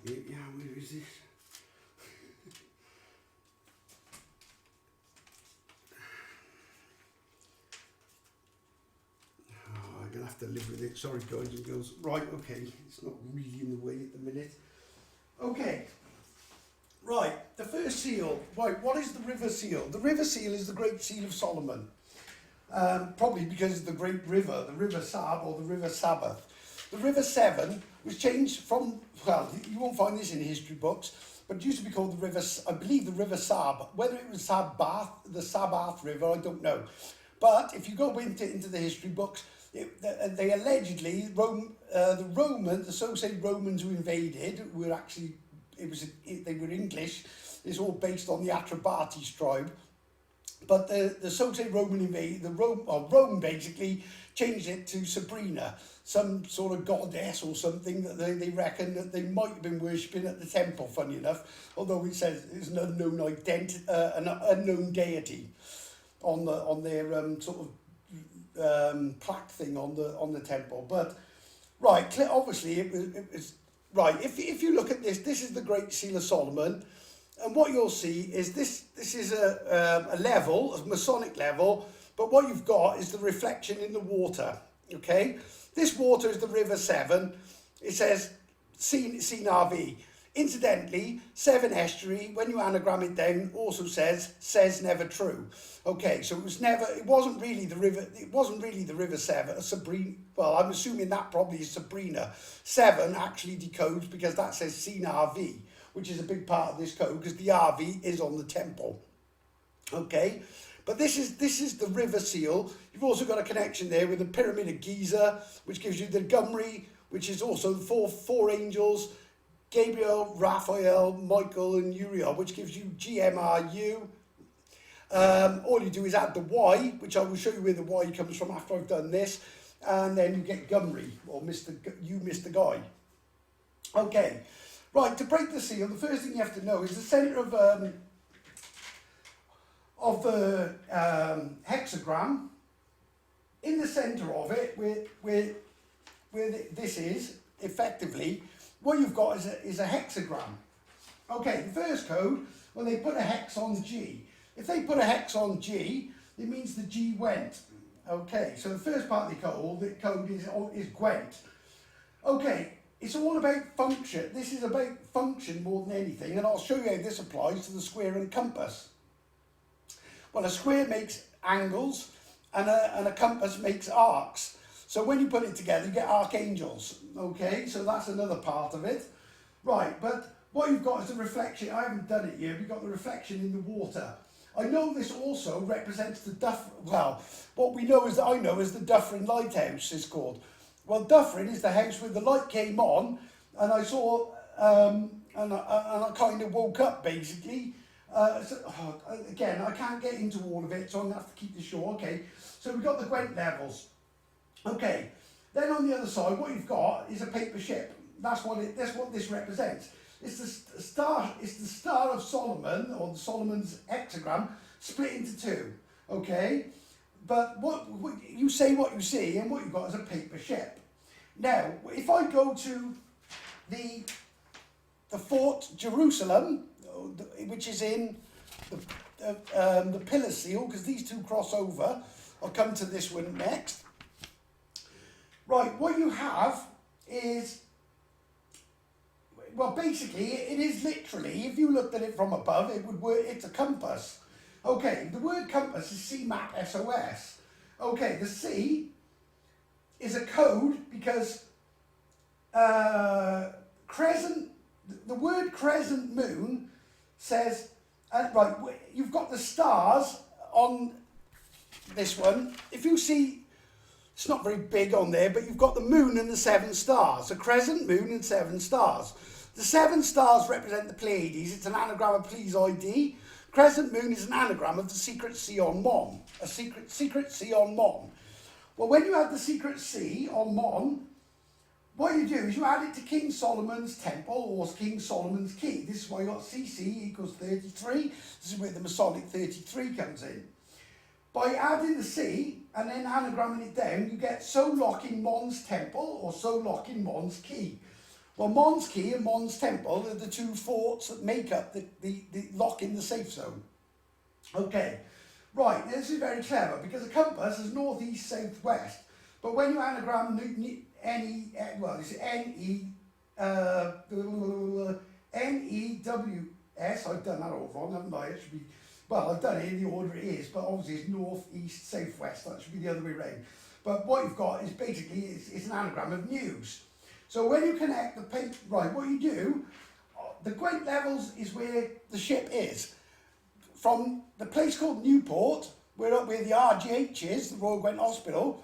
A: Yeah, where is this? live with it. Sorry, guys and girls. Right, okay. It's not really in the way at the minute. Okay. Right, the first seal. Right, what is the river seal? The river seal is the Great Seal of Solomon. Probably because of the great river, the River Sab or the River Sabbath. The River Severn was changed from, well, you won't find this in history books, but it used to be called the River, I believe the River Sab. Whether it was Sabbath, the Sabbath River, I don't know. But if you go into the history books, they allegedly, the so-called Romans who invaded were actually, they were English. It's all based on the Atrebates tribe. But the so-called Rome basically changed it to Sabrina, some sort of goddess or something that they reckon that they might have been worshipping at the temple, funny enough, although it says it's an unknown an unknown deity on their sort of plaque thing on the temple. But right, obviously it was right. If you look at this is the Great Seal of Solomon. And what you'll see is this is a level, a Masonic level, but what you've got is the reflection in the water, okay? This water is the River Severn. It says, seen RV. Incidentally, Severn Estuary, when you anagram it down, also says never true. Okay, so it wasn't really the River Severn, Sabrina, well, I'm assuming that probably is Sabrina. Severn actually decodes because that says seen RV, which is a big part of this code because the RV is on the temple. Okay, but this is the river seal. You've also got a connection there with the Pyramid of Giza, which gives you the Gumri, which is also the four angels, Gabriel, Raphael, Michael and Uriel, which gives you GMRU. All you do is add the Y, which I will show you where the Y comes from after I've done this, and then you get Gumri, or Mr. Guy. Okay. Right, to break the seal, the first thing you have to know is the centre of the hexagram. In the centre of it, where this is, effectively, what you've got is a hexagram. Okay, the first code, when they put a hex on G. If they put a hex on G, it means the G went. Okay, so the first part of the code is Gwent. Okay. It's all about function. This is about function more than anything, and I'll show you how this applies to the square and compass. Well, a square makes angles, and a compass makes arcs. So when you put it together, you get archangels. Okay, so that's another part of it. Right, but what you've got is the reflection. I haven't done it yet. We've got the reflection in the water. I know this also represents the what we know is I know is the Dufferin Lighthouse is called. Well, Dufferin is the house where the light came on, and I saw, and I kind of woke up basically. Again, I can't get into all of it, so I'm going to have to keep this short. Okay, so we've got the Gwent levels. Okay, then on the other side, what you've got is a paper ship. That's what this represents. It's the star. It's the Star of Solomon, or the Solomon's hexagram, split into two. Okay. But what you say, what you see, and what you've got is a paper ship. Now, if I go to the Fort Jerusalem, which is in the pillar seal, because these two cross over, I'll come to this one next. Right, what you have is, well, basically, it is literally, if you looked at it from above, it would work. It's a compass. Okay, the word compass is CMAP SOS. Okay, the C is a code because crescent, the word crescent moon says, right, you've got the stars on this one. If you see, it's not very big on there, but you've got the moon and the 7 stars. A crescent moon and 7 stars. The 7 stars represent the Pleiades. It's an anagram of Please ID. Crescent moon is an anagram of the secret C on Mon. A secret C on Mon. Well, when you add the secret C on Mon, what you do is you add it to King Solomon's temple or King Solomon's key. This is why you got CC equals 33. This is where the Masonic 33 comes in. By adding the C and then anagramming it down, you get so lock in Mon's temple or so lock in Mon's key. Well, Mon's key and Mon's temple are the two forts that make up the lock in the safe zone. Okay, right, now this is very clever because a compass is north, east, south, west. But when you anagram well, it's N-E-W-S, I've done that all wrong, haven't I? It should be, well, I've done it in the order it is, but obviously it's north, east, south, west. That should be the other way around. But what you've got is basically, it's an anagram of news. So when you connect the paper, right, what you do, the Gwent levels is where the ship is. From the place called Newport, where the RGH is, the Royal Gwent Hospital,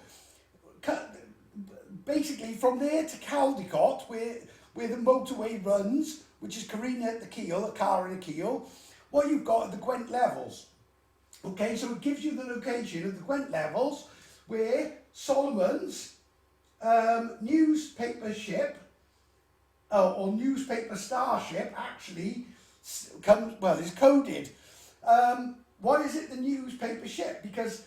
A: basically from there to Caldecott, where the motorway runs, which is Carina at the keel, a car in a keel, what you've got are the Gwent levels. Okay, so it gives you the location of the Gwent levels where Solomon's newspaper ship, or newspaper starship actually is coded. Why is it the newspaper ship? Because,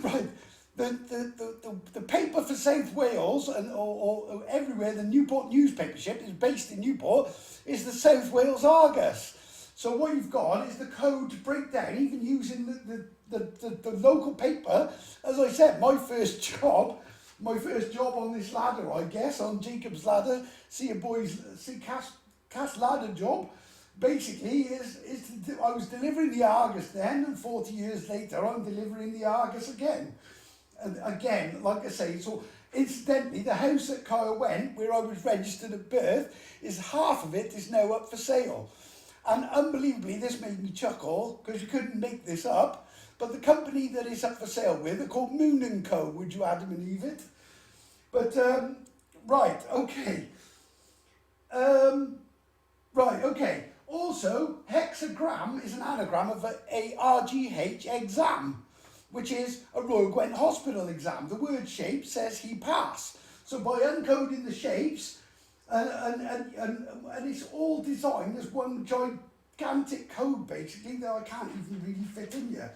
A: right, the paper for South Wales and or everywhere, the Newport newspaper ship is based in Newport, is the South Wales Argus. So what you've got is the code to break down, even using the local paper. As I said, my first job on this ladder, I guess, on Jacob's ladder, cast ladder job, basically I was delivering the Argus then, and 40 years later I'm delivering the Argus again. And again, like I say, so incidentally, the house at Kyle Went, where I was registered at birth, is half of it is now up for sale. And unbelievably, this made me chuckle, because you couldn't make this up, but the company that it's up for sale with are called Moon & Co, would you Adam and Eve it? But, right, okay. Right, okay. Also, hexagram is an anagram of a RGH exam, which is a Royal Gwent Hospital exam. The word shape says he pass. So by uncoding the shapes, and it's all designed as one gigantic code, basically, that I can't even really fit in here.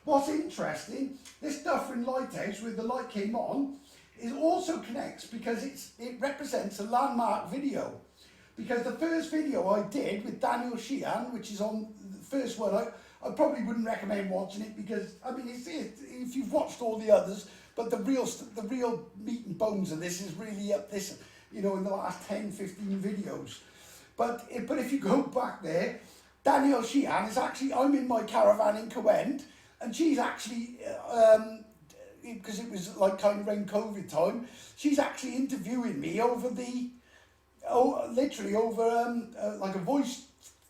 A: What's interesting, this Dufferin Lighthouse, where the light came on, it also connects because it represents a landmark video. Because the first video I did with Daniel Sheehan, which is on the first one, I probably wouldn't recommend watching it because, I mean, if you've watched all the others, but the real meat and bones of this is really up this, you know, in the last 10, 15 videos. But if you go back there, Danielle Sheehan is actually, I'm in my caravan in Cowent, and she's actually, because it was like kind of around COVID time, she's actually interviewing me over literally over like a voice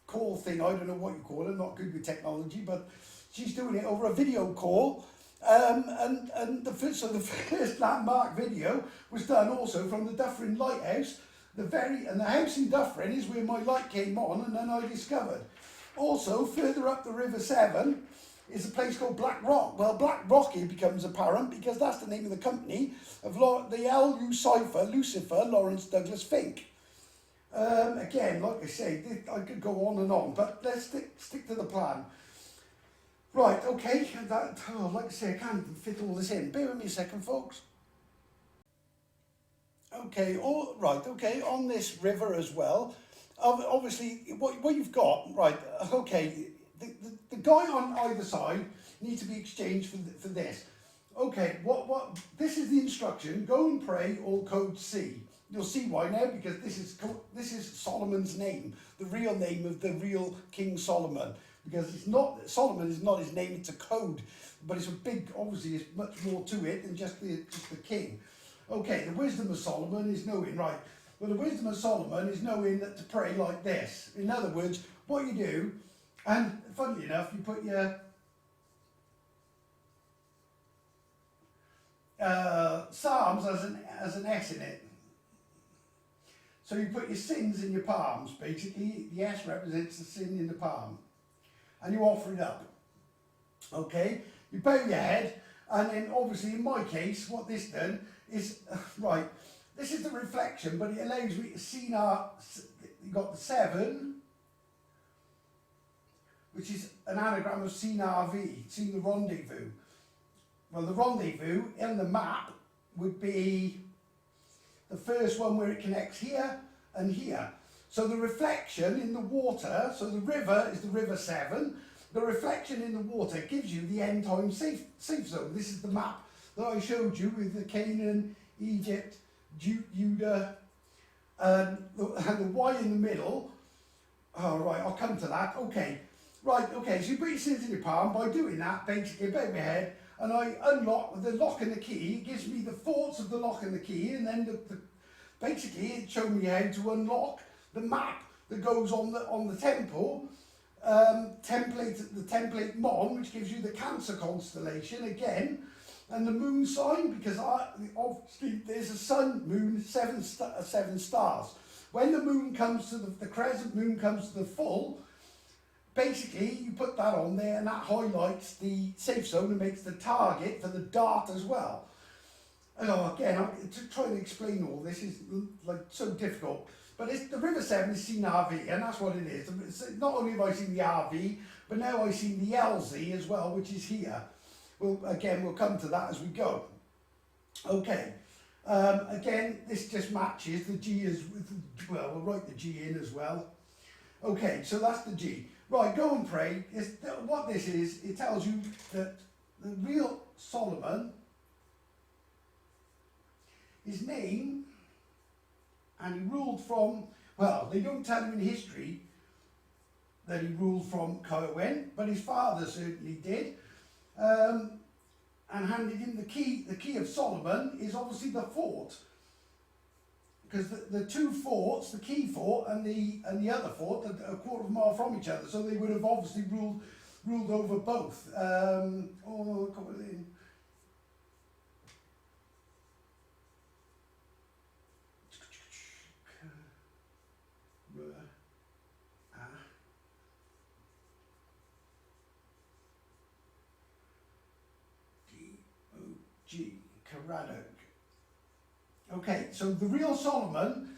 A: call thing. I don't know what you call it, I'm not good with technology, but she's doing it over a video call. And the first landmark video was done also from the Dufferin Lighthouse. And the house in Dufferin is where my light came on, and then I discovered. Also, further up the River Severn is a place called Black Rock. Well, Black Rock here becomes apparent because that's the name of the company of the LU cipher Lucifer Lawrence Douglas Fink. Again, like I say, I could go on and on, but let's stick to the plan. Right, okay, like I say, I can't even fit all this in. Bear with me a second, folks. Okay, on this river as well, obviously, what you've got, right, okay, the guy on either side needs to be exchanged for this. Okay, this is the instruction, go and pray, all code C. You'll see why now, because this is Solomon's name, the real name of the real King Solomon. Because Solomon is not his name, it's a code, but it's a big, obviously it's much more to it than just the king. Okay, the wisdom of Solomon is knowing, right, well the wisdom of Solomon is knowing that to pray like this. In other words, what you do, and funnily enough, you put your Psalms as an S in it. So you put your sins in your palms, basically. The S represents the sin in the palm. And you offer it up. Okay? You bow your head, and then obviously in my case, what this done is, right, this is the reflection, but it allows me to see now, you've got the 7, which is an anagram of CNRV, seeing the rendezvous. Well, the rendezvous in the map would be the first one where it connects here and here. So the reflection in the water, so the river is the River Severn. The reflection in the water gives you the end time safe zone. This is the map that I showed you with the Canaan, Egypt, Judah, and the Y in the middle. Oh, right, I'll come to that. Okay, right, okay, so you put your sins in your palm. By doing that, basically, above my head, and I unlock the lock and the key. It gives me the thoughts of the lock and the key, and then basically it showed me how to unlock the map that goes on the temple. The template Mon, which gives you the Cancer constellation again, and the moon sign, because obviously there's a sun, moon, seven stars. When the moon comes to the crescent moon comes to the full, basically you put that on there, and that highlights the safe zone and makes the target for the dart as well. And again, to try and explain all this is like so difficult. But the River Severn is seen RV, and that's what it is. Not only have I seen the RV, but now I've seen the LZ as well, which is here. We'll come to that as we go. Okay. Again, this just matches the G as well. We'll write the G in as well. Okay, so that's the G. Right, go and pray. What this is, it tells you that the real Solomon, his name, and he ruled from, well, they don't tell you in history that he ruled from Cohen, but his father certainly did, and handed him the key. The key of Solomon is obviously the fort, because the two forts, the key fort and the other fort, are a quarter of a mile from each other, so they would have obviously ruled over both. G, Karadok. Okay, so the real Solomon,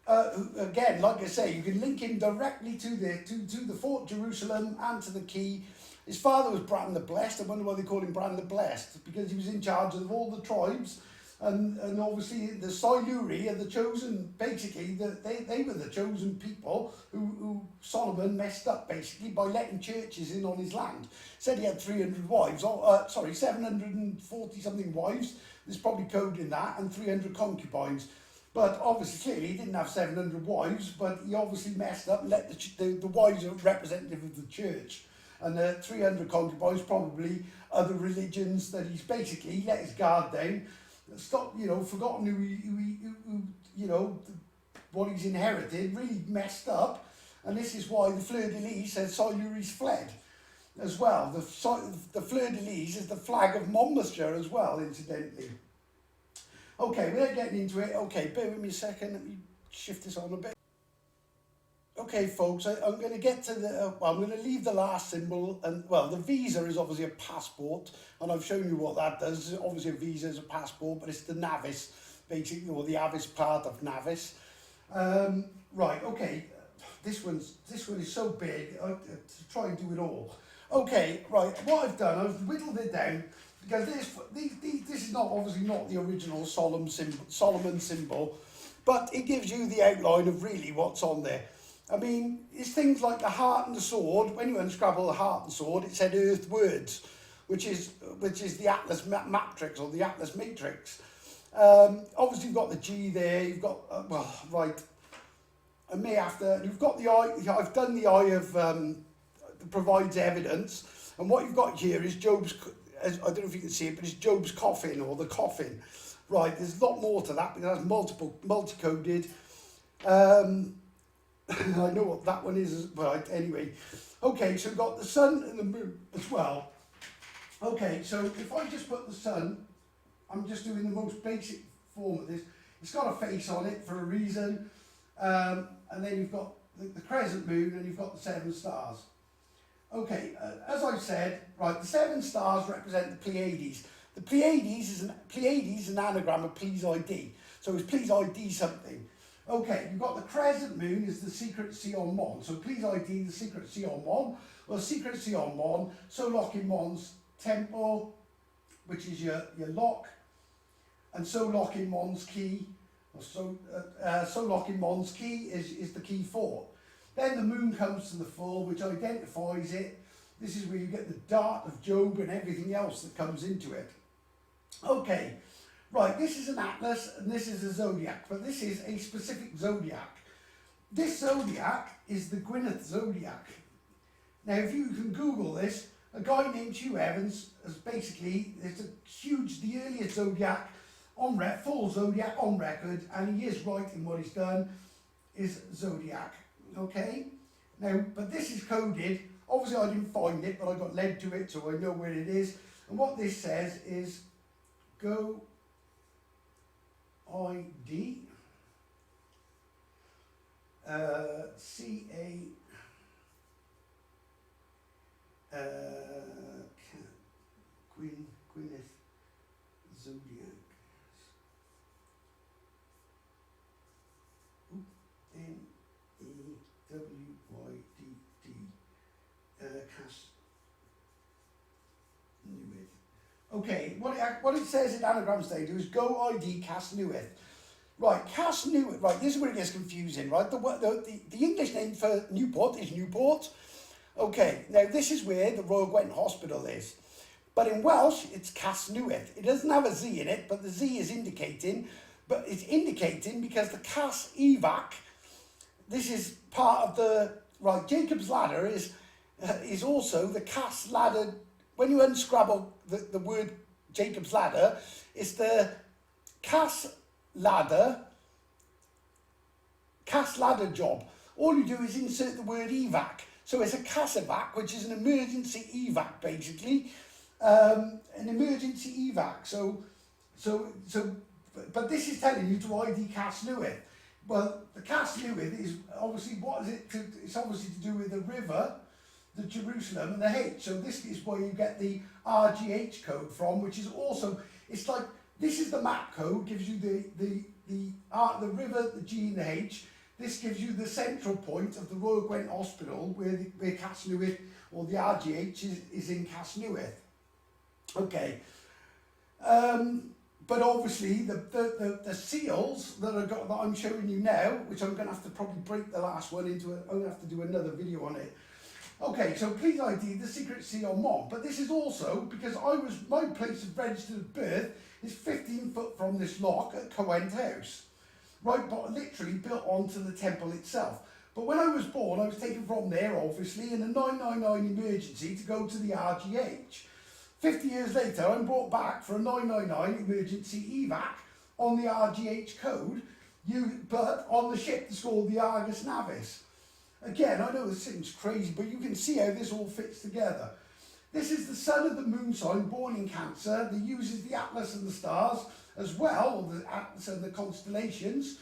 A: again, like I say, you can link him directly to the Fort Jerusalem and to the key. His father was Bran the Blessed. I wonder why they call him Bran the Blessed, because he was in charge of all the tribes, and obviously the Siluri are the chosen, basically, they were the chosen people who Solomon messed up, basically, by letting churches in on his land. Said he had 300 wives, 740 something wives, there's probably code in that, and 300 concubines. But obviously, clearly, he didn't have 700 wives, but he obviously messed up and let the wives are representative of the church. And the 300 concubines, probably other religions that he's basically let his guard down, stopped, forgotten who what he's inherited, really messed up. And this is why the fleur-de-lis says Siluri's fled as well. The fleur-de-lis is the flag of Monmouthshire as well, incidentally. Okay, without getting into it, okay, bear with me a second, let me shift this on a bit. Okay, folks, I'm going to get to I'm going to leave the last symbol, and, well, the visa is obviously a passport, and I've shown you what that does. Obviously, a visa is a passport, but it's the navis, basically, or the avis part of navis. Right, okay, this one is so big, to try and do it all. Okay, right, what I've done, I've whittled it down, because this is obviously not the original Solomon symbol, but it gives you the outline of really what's on there. I mean, it's things like the heart and the sword. When you unscrabble the heart and sword, it said earth words, which is the Atlas matrix, or the Atlas matrix. Obviously, you've got the G there. You've got right. I may have to. You've got the eye. I've done the eye of provides evidence, and what you've got here is Job's. I don't know if you can see it, but it's Job's coffin, or the coffin. Right. There's a lot more to that, because that's multi-coded. I know what that one is, but anyway. Okay, so we've got the sun and the moon as well. Okay, so if I just put the sun, I'm just doing the most basic form of this. It's got a face on it for a reason. And then you've got the crescent moon, and you've got the 7 stars. Okay, as I've said, right, the 7 stars represent the Pleiades. The Pleiades is an anagram of please ID. So it's please ID something. Okay, you've got the crescent moon is the secret Sion Mon. So please ID the secret Sion Mon. Well, secret Sion Mon, so lock in Mon's temple, which is your lock, and so lock in Mon's key. So lock in Mon's key is the key fort. Then the moon comes to the full, which identifies it. This is where you get the dart of Job and everything else that comes into it. Okay, right, this is an atlas and this is a zodiac, but this is a specific zodiac. This zodiac is the Gwyneth zodiac. Now, if you can Google this, a guy named Hugh Evans has basically, it's a huge, the earliest zodiac on full zodiac on record, and he is right in what he's done, is zodiac. Okay? Now, but this is coded. Obviously, I didn't find it, but I got led to it, so I know where it is. And what this says is go ID CA Gwyneth Zodiac. NEWYDD Cass Newith. Okay, what it says in anagrams they do is go ID Cass Newith. Right, Cass Newith. Right, this is where it gets confusing. Right, the English name for Newport is Newport. Okay, now this is where the Royal Gwent Hospital is. But in Welsh, it's Cass Newith. It doesn't have a Z in it, but the Z is indicating, but it's indicating because the Cass evac, this is part of the, right, Jacob's ladder is also the Cass ladder. When you unscrabble the word Jacob's ladder, it's the Cass ladder job. All you do is insert the word evac. So it's a Cass evac, which is an emergency evac, basically. An emergency evac. But this is telling you to ID Cass Newith. Well, the Cass Newith is obviously, what is it? It's obviously to do with the river, the Jerusalem, and the H. So this is where you get the RGH code from, which is also, it's like, this is the map code, gives you the river, the G and the H. This gives you the central point of the Royal Gwent Hospital, where Cass Newith, or the RGH, is in Cass Newith. Okay. But obviously, the seals that I'm showing you now, which I'm going to have to probably break the last one into, I'm going to have to do another video on it. Okay, so please ID the secret seal Mom. But this is also because my place of registered birth is 15 foot from this lock at Cohen House. Right, but literally built onto the temple itself. But when I was born, I was taken from there, obviously, in a 999 emergency to go to the RGH. 50 years later, I'm brought back for a 999 emergency evac on the RGH code, but on the ship that's called the Argus Navis. Again, I know this seems crazy, but you can see how this all fits together. This is the sun of the moon sign, born in Cancer, that uses the atlas and the stars as well, or the atlas and the constellations,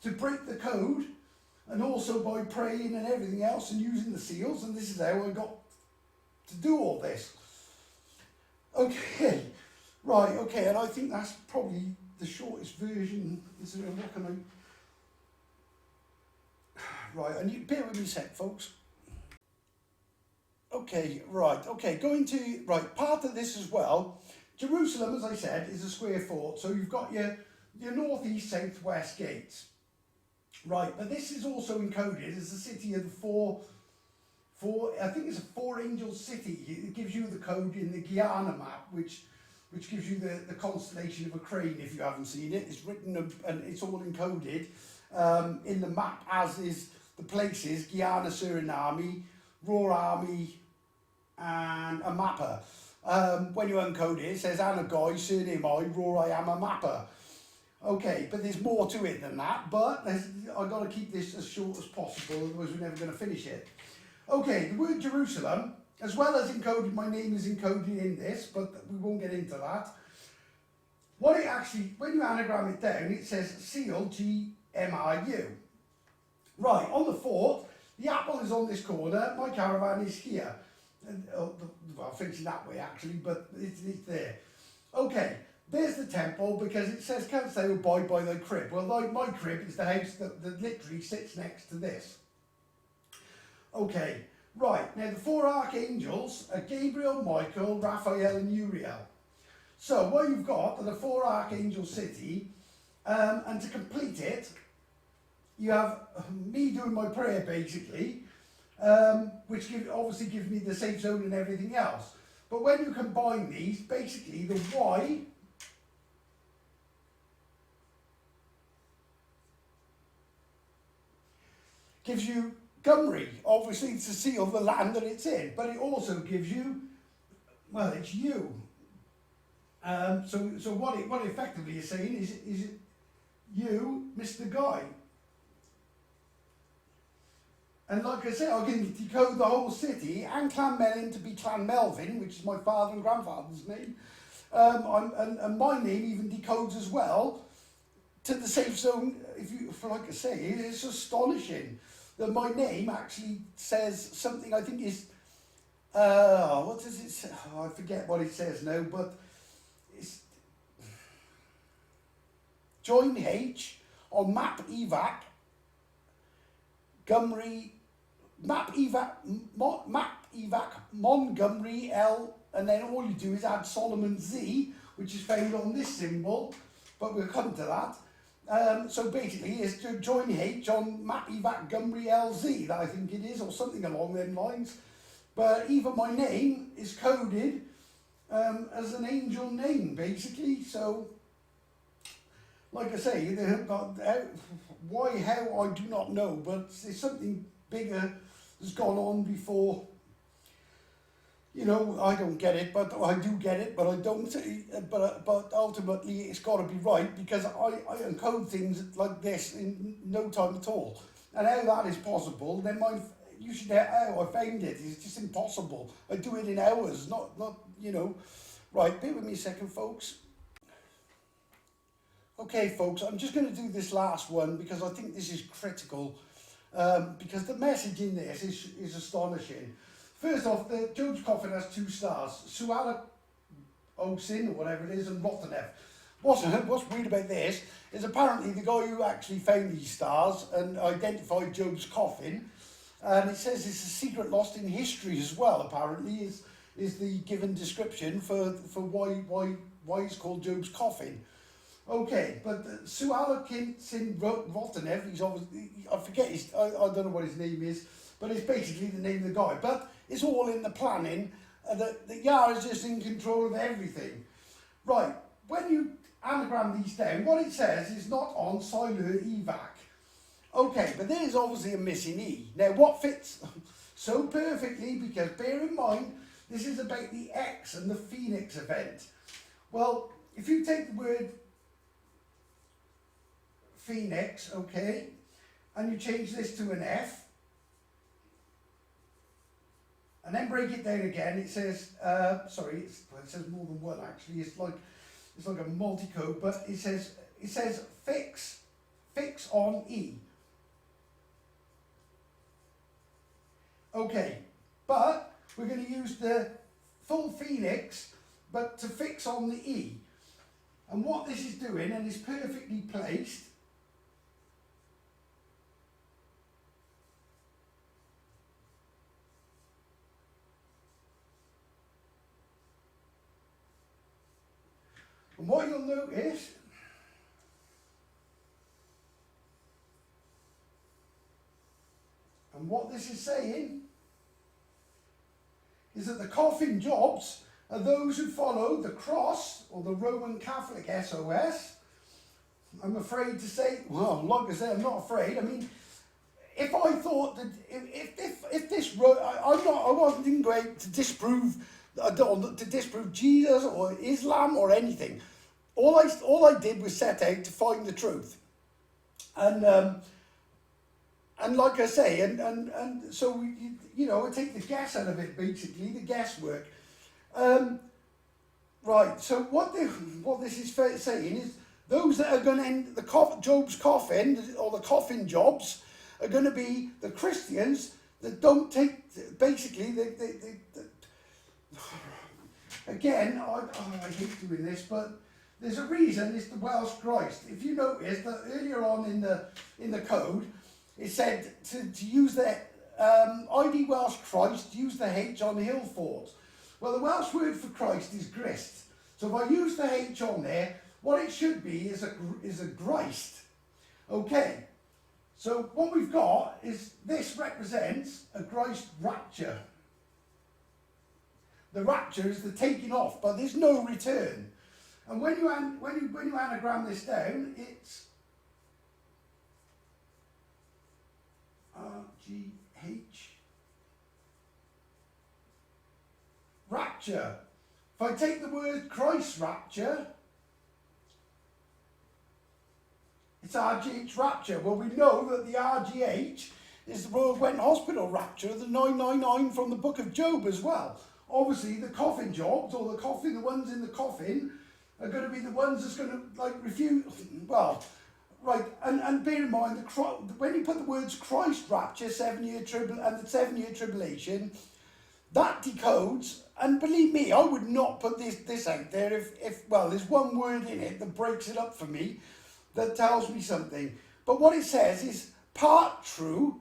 A: to break the code, and also by praying and everything else and using the seals, and this is how I got to do all this. Okay, right, okay, and I think that's probably the shortest version. What can I... Right, and you bear with me a sec, folks. Okay, right, okay, going to... Right, part of this as well, Jerusalem, as I said, is a square fort, so you've got your northeast, southwest gates. Right, but this is also encoded as the city of the four, I think it's a four angel city. It gives you the code in the Guyana map, which gives you the constellation of a crane, if you haven't seen it. It's written and it's all encoded in the map, as is the places, Guyana, Suriname, Royal Army, and a mapper. When you uncode it, it says Anagai, surname I, Roar I am a mapper. Okay, but there's more to it than that, but I've got to keep this as short as possible, otherwise we're never going to finish it. Okay, the word Jerusalem, as well as encoded, my name is encoded in this, but we won't get into that. What it actually, when you anagram it down, it says seal, G-M-I-U. Right, on the fort, the apple is on this corner, my caravan is here. Well, facing that way actually, but it's there. Okay, there's the temple, because it says, canst thou abide by thy crib? Well, my crib is the house that literally sits next to this. Okay, right, now the four archangels are Gabriel, Michael, Raphael and Uriel. So what you've got are the four archangel city, and to complete it, you have me doing my prayer basically, which obviously gives me the safe zone and everything else. But when you combine these, basically the Y gives you Gymri, obviously to seal the land that it's in, but it also gives you, well, it's you. So what it effectively is saying is you, Mr. Guy. And like I say, I can decode the whole city and Clan Melin to be Clan Melvin, which is my father and grandfather's name. And my name even decodes as well to the safe zone. Like I say, it's astonishing that my name actually says something. I think is what does it say? Oh, I forget what it says now, but it's join H on map evac Gymri map evac Montgomery L, and then all you do is add Solomon Z, which is found on this symbol, but we'll come to that. So basically it's to join H on map evac Gymri LZ, that I think it is, or something along them lines. But even my name is coded as an angel name, basically. So, like I say, why, how, I do not know, but there's something bigger that's gone on before. You know, I don't get it, but I do get it, but I don't. But ultimately, it's got to be right, because I encode things like this in no time at all. And how that is possible, then you should know how I found it. It's just impossible. I do it in hours, not you know. Right, bear with me a second, folks. Okay, folks, I'm just going to do this last one because I think this is critical, because the message in this is astonishing. First off, the Job's Coffin has 2 stars, Suala Osin, or whatever it is, and Rotanev. What's weird about this is apparently the guy who actually found these stars and identified Job's Coffin, and it says it's a secret lost in history as well, apparently, is the given description for why it's called Job's Coffin. Okay, but Suala Sin Rotanev, he's obviously, I forget I don't know what his name is, but it's basically the name of the guy. But it's all in the planning. The Yah is just in control of everything. Right, when you anagram these down, what it says is not on Silur evac. Okay, but there's obviously a missing E. Now, what fits so perfectly, because bear in mind, this is about the X and the Phoenix event. Well, if you take the word Phoenix, okay, and you change this to an F, and then break it down again, it says, sorry, it says more than one actually, it's like a multi-code, but it says fix on E. Okay, but we're going to use the full Phoenix, but to fix on the E. And what this is doing, and is perfectly placed, and what you'll notice and what this is saying is that the coffin jobs are those who follow the cross or the Roman Catholic SOS. I'm afraid to say, well, like I say, I'm not afraid. I mean, if I thought that if this I wasn't going to disprove Jesus or Islam or anything. All I did was set out to find the truth, and like I say, and so you know, I take the guess out of it, basically the guesswork. Right. So what this is saying is those that are going to end Job's coffin, or the coffin jobs, are going to be the Christians that don't take, basically, again, I hate doing this, but there's a reason. It's the Welsh Christ. If you notice that earlier on in the code, it said to use the ID Welsh Christ, use the H on Hillfort. Well, the Welsh word for Christ is Grist. So if I use the H on there, what it should be is a Christ. Okay. So what we've got is this represents a Christ rapture. The rapture is the taking off, but there's no return. And when you anagram this down, it's R-G-H. Rapture. If I take the word Christ rapture, it's RGH rapture. Well, we know that the RGH is the Royal Gwent Hospital rapture, the 999 from the book of Job as well. Obviously, the coffin jobs, or the ones in the coffin, are going to be the ones that's going to, like, refuse, well, right, and bear in mind, when you put the words Christ rapture, 7-year and the 7-year tribulation, that decodes, and believe me, I would not put this out there if well, there's one word in it that breaks it up for me, that tells me something. But what it says is, part true,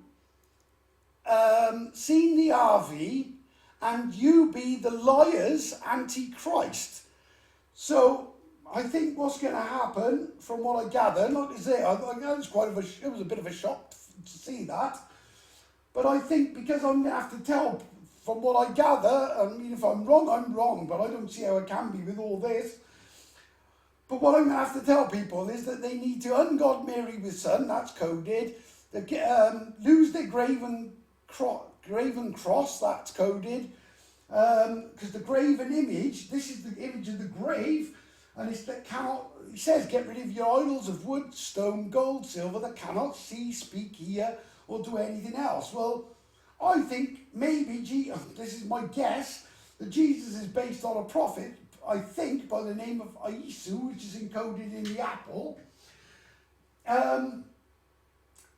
A: seen the RV, and you be the liar's antichrist. So I think what's going to happen, from what I gather, like I say, it was a bit of a shock to see that. But I think, because I'm going to have to tell, from what I gather, I mean, if I'm wrong, I'm wrong, but I don't see how it can be with all this. But what I'm going to have to tell people is that they need to ungod Mary with son, that's coded. They lose their graven cross, that's coded. Because the graven image, this is the image of the grave, and it says, get rid of your idols of wood, stone, gold, silver that cannot see, speak, hear, or do anything else. Well, I think maybe, this is my guess, that Jesus is based on a prophet, I think, by the name of Aisu, which is encoded in the apple.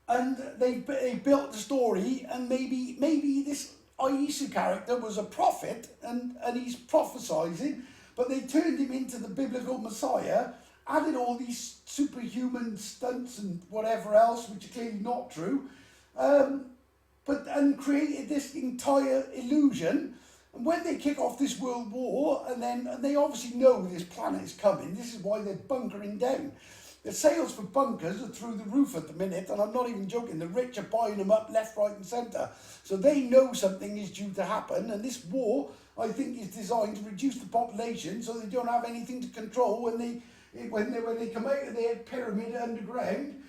A: And they built the story, and maybe this Aisu character was a prophet, and he's prophesying, but they turned him into the biblical Messiah, added all these superhuman stunts and whatever else, which are clearly not true, and created this entire illusion. And when they kick off this world war, and they obviously know this planet is coming, this is why they're bunkering down. The sales for bunkers are through the roof at the minute, and I'm not even joking, the rich are buying them up left, right and centre. So they know something is due to happen, and this war, I think, is designed to reduce the population so they don't have anything to control when they come out of their pyramid underground,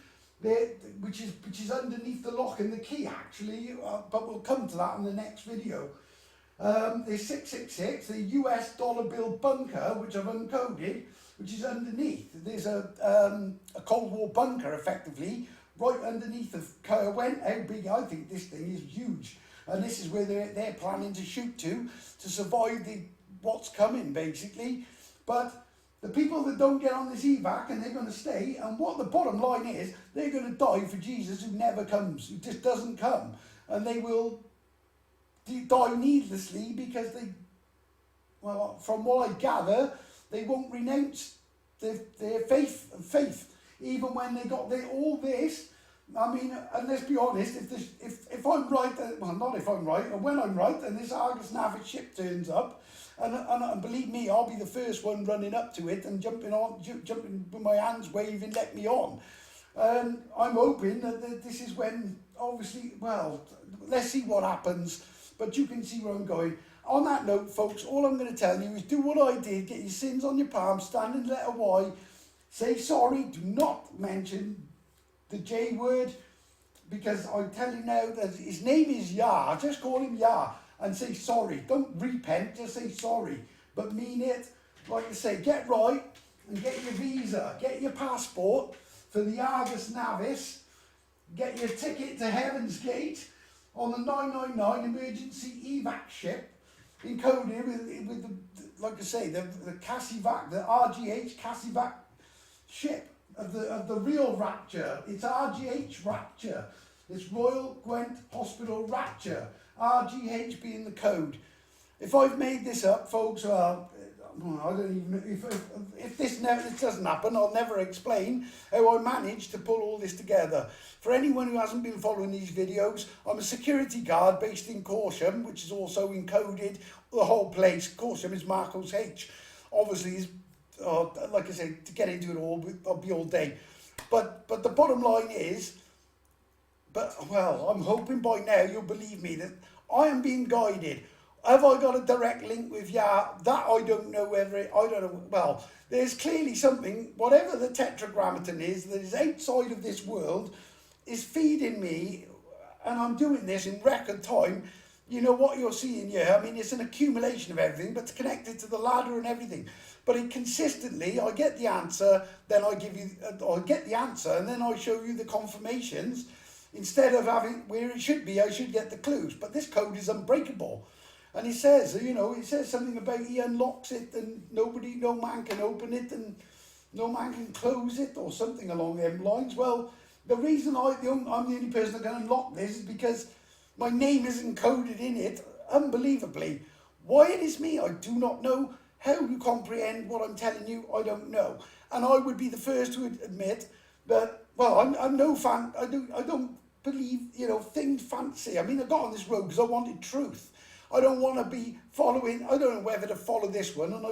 A: which is underneath the lock and the key, actually, but we'll come to that in the next video. There's 666, the US dollar bill bunker, which I've uncoded, which is underneath. There's a Cold War bunker, effectively, right underneath the Went. How big? I think this thing is huge. And this is where they're planning to shoot to survive what's coming, basically. But the people that don't get on this evac, and they're going to stay, and what the bottom line is, they're going to die for Jesus, who never comes, who just doesn't come. And they will die needlessly, because well, from what I gather, they won't renounce their faith, even when they got all this. I mean, and let's be honest, if I'm right, well, not if I'm right, and when I'm right, and this Argus Navis ship turns up, and believe me, I'll be the first one running up to it and jumping with my hands waving, let me on. And I'm hoping that this is when, obviously, well, let's see what happens, but you can see where I'm going. On that note, folks, all I'm going to tell you is do what I did, get your sins on your palm, stand in the letter Y, say sorry, do not mention the J word, because I tell you now that his name is Yah, just call him Yah, and say sorry. Don't repent, just say sorry, but mean it. Like I say, get right, and get your visa, get your passport for the Argus Navis, get your ticket to Heaven's Gate on the 999 emergency evac ship, encoded with the, like I say, the Cassivac, the RGH Cassivac ship of the real Rapture. It's RGH Rapture. It's Royal Gwent Hospital Rapture. RGH being the code. If I've made this up, folks, well, I don't even, if this doesn't happen, I'll never explain how I managed to pull all this together. For anyone who hasn't been following these videos, I'm a security guard based in Corsham, which is also encoded the whole place. Corsham is Marcos H. Obviously, like I said, to get into it all, I'll be all day. But the bottom line is, well, I'm hoping by now you'll believe me that I am being guided. Have I got a direct link with Yah? That I don't know whether I don't know. Well, there's clearly something, whatever the tetragrammaton is, that is outside of this world, is feeding me and I'm doing this in record time. You know what you're seeing here? I mean, it's an accumulation of everything, but it's connected to the ladder and everything. But it consistently, I get the answer, then I give you, I get the answer, and then I show you the confirmations. Instead of having where it should be, I should get the clues. But this code is unbreakable. And he says, you know, he says something about he unlocks it and no man can open it and no man can close it or something along them lines. Well, the reason I'm the only person that can unlock this is because my name is encoded in it unbelievably. Why it is me, I do not know. How you comprehend what I'm telling you, I don't know. And I would be the first to admit that, well, I'm no fan, I don't believe, you know, things fancy. I mean, I got on this road because I wanted truth. I don't want to be following, I don't know whether to follow this one, and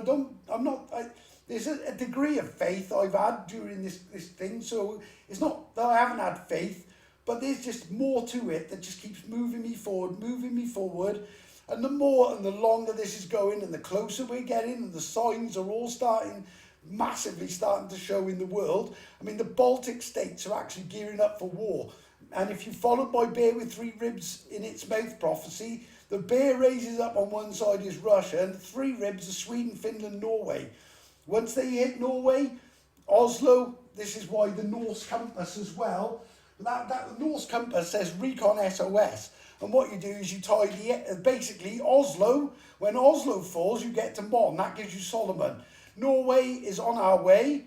A: there's a degree of faith I've had during this thing, so it's not that I haven't had faith, but there's just more to it that just keeps moving me forward, and the more and the longer this is going, and the closer we're getting, and the signs are all massively starting to show in the world. I mean, the Baltic states are actually gearing up for war, and if you followed my bear with 3 ribs in its mouth prophecy, the bear raises up on one side is Russia, and the 3 ribs are Sweden, Finland, Norway. Once they hit Norway, Oslo, this is why the Norse compass as well, that Norse compass says Recon SOS. And what you do is you tie basically Oslo, when Oslo falls, you get to Mon, that gives you Solomon. Norway is on our way,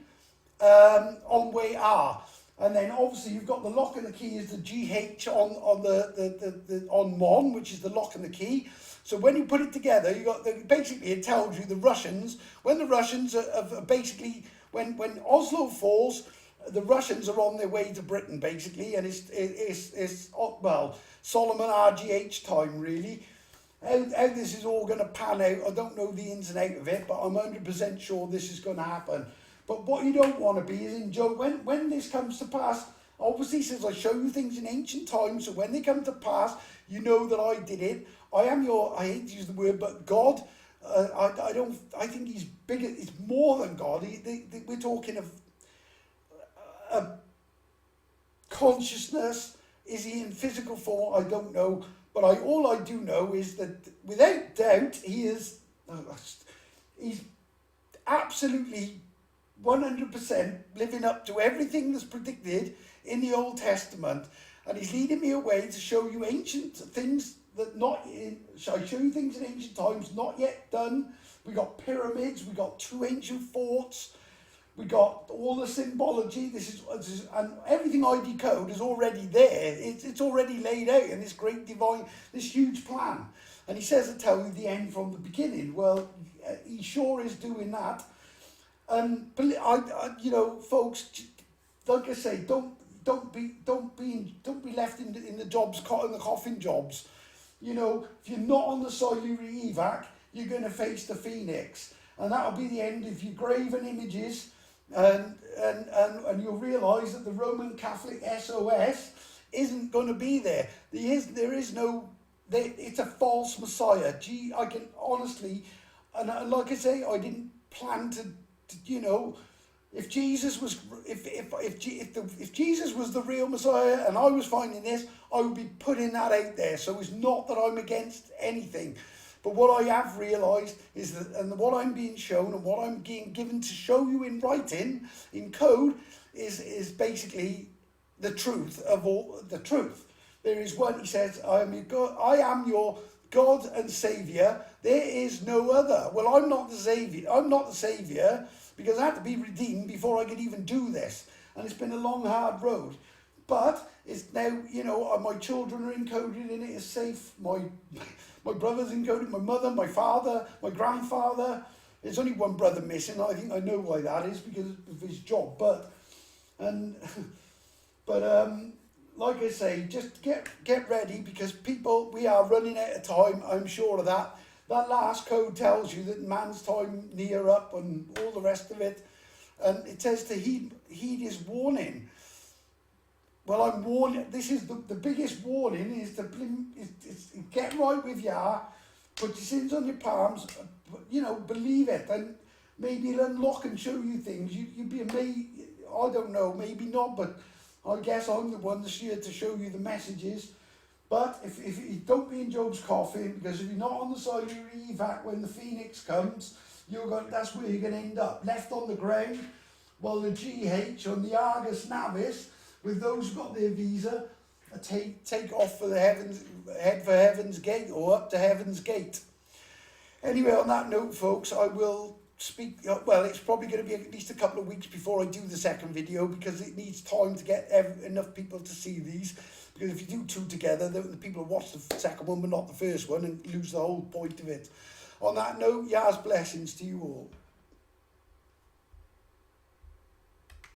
A: on way R. And then obviously you've got the lock and the key is the GH on Mon, which is the lock and the key. So when you put it together, you got basically it tells you the Russians, when the Russians are basically, when Oslo falls, the Russians are on their way to Britain basically, and it's well, Solomon RGH time really. How this is all going to pan out, I don't know the ins and out of it, but I'm 100% sure this is going to happen. But what you don't want to be is enjoy when this comes to pass. Obviously, he says I show you things in ancient times, so when they come to pass, you know that I did it. I hate to use the word, but God. I think he's bigger. He's more than God. We're talking of consciousness. Is he in physical form? I don't know. But all I do know is that without doubt, he's absolutely 100% living up to everything that's predicted in the Old Testament, and he's leading me away to show you ancient things shall I show you things in ancient times not yet done. We got pyramids, we got 2 ancient forts, we got all the symbology. This is and everything I decode is already there. It's already laid out in this great divine, this huge plan. And he says to tell you the end from the beginning. Well, he sure is doing that. And you know, folks, like I say, don't be left in the jobs, in the coffin jobs. You know, if you're not on the Siluri evac, you're going to face the Phoenix, and that'll be the end of your graven images. And you'll realise that the Roman Catholic SOS isn't going to be there. There is no. It's a false Messiah. I can honestly, and like I say, I didn't plan to you know, if Jesus was if Jesus was the real Messiah and I was finding this, I would be putting that out there. So it's not that I'm against anything, but what I have realised is that, and what I'm being shown and what I'm being given to show you in writing, in code, is basically the truth of all the truth. There is one. He says, I am your God and Saviour. There is no other. Well, I'm not the Saviour. I'm not the Saviour because I had to be redeemed before I could even do this. And it's been a long, hard road. But it's now, you know, my children are encoded in it. It's safe. My brother's encoded. My mother, my father, my grandfather. There's only one brother missing. I think I know why that is because of his job. But like I say, just get ready because people, we are running out of time. I'm sure of that. That last code tells you that man's time near up and all the rest of it. And it says to heed his warning. Well, I'm warning. This is the biggest warning is to get right with Yah, put your sins on your palms, you know, believe it, and maybe it'll unlock and show you things. You'd be amazed. I don't know, maybe not, but I guess I'm the one that's here to show you the messages. But if you don't be in Job's coffin, because if you're not on the side of your evac when the Phoenix comes, that's where you're going to end up, left on the ground, while the GH on the Argus Navis, with those who got their visa, take off for the head for Heaven's Gate, or up to Heaven's Gate. Anyway, on that note, folks, I will speak, well, it's probably going to be at least a couple of weeks before I do the second video, because it needs time to get enough people to see these. Because if you do two together, the people will watch the second one but not the first one and lose the whole point of it. On that note, Yah's blessings to you all.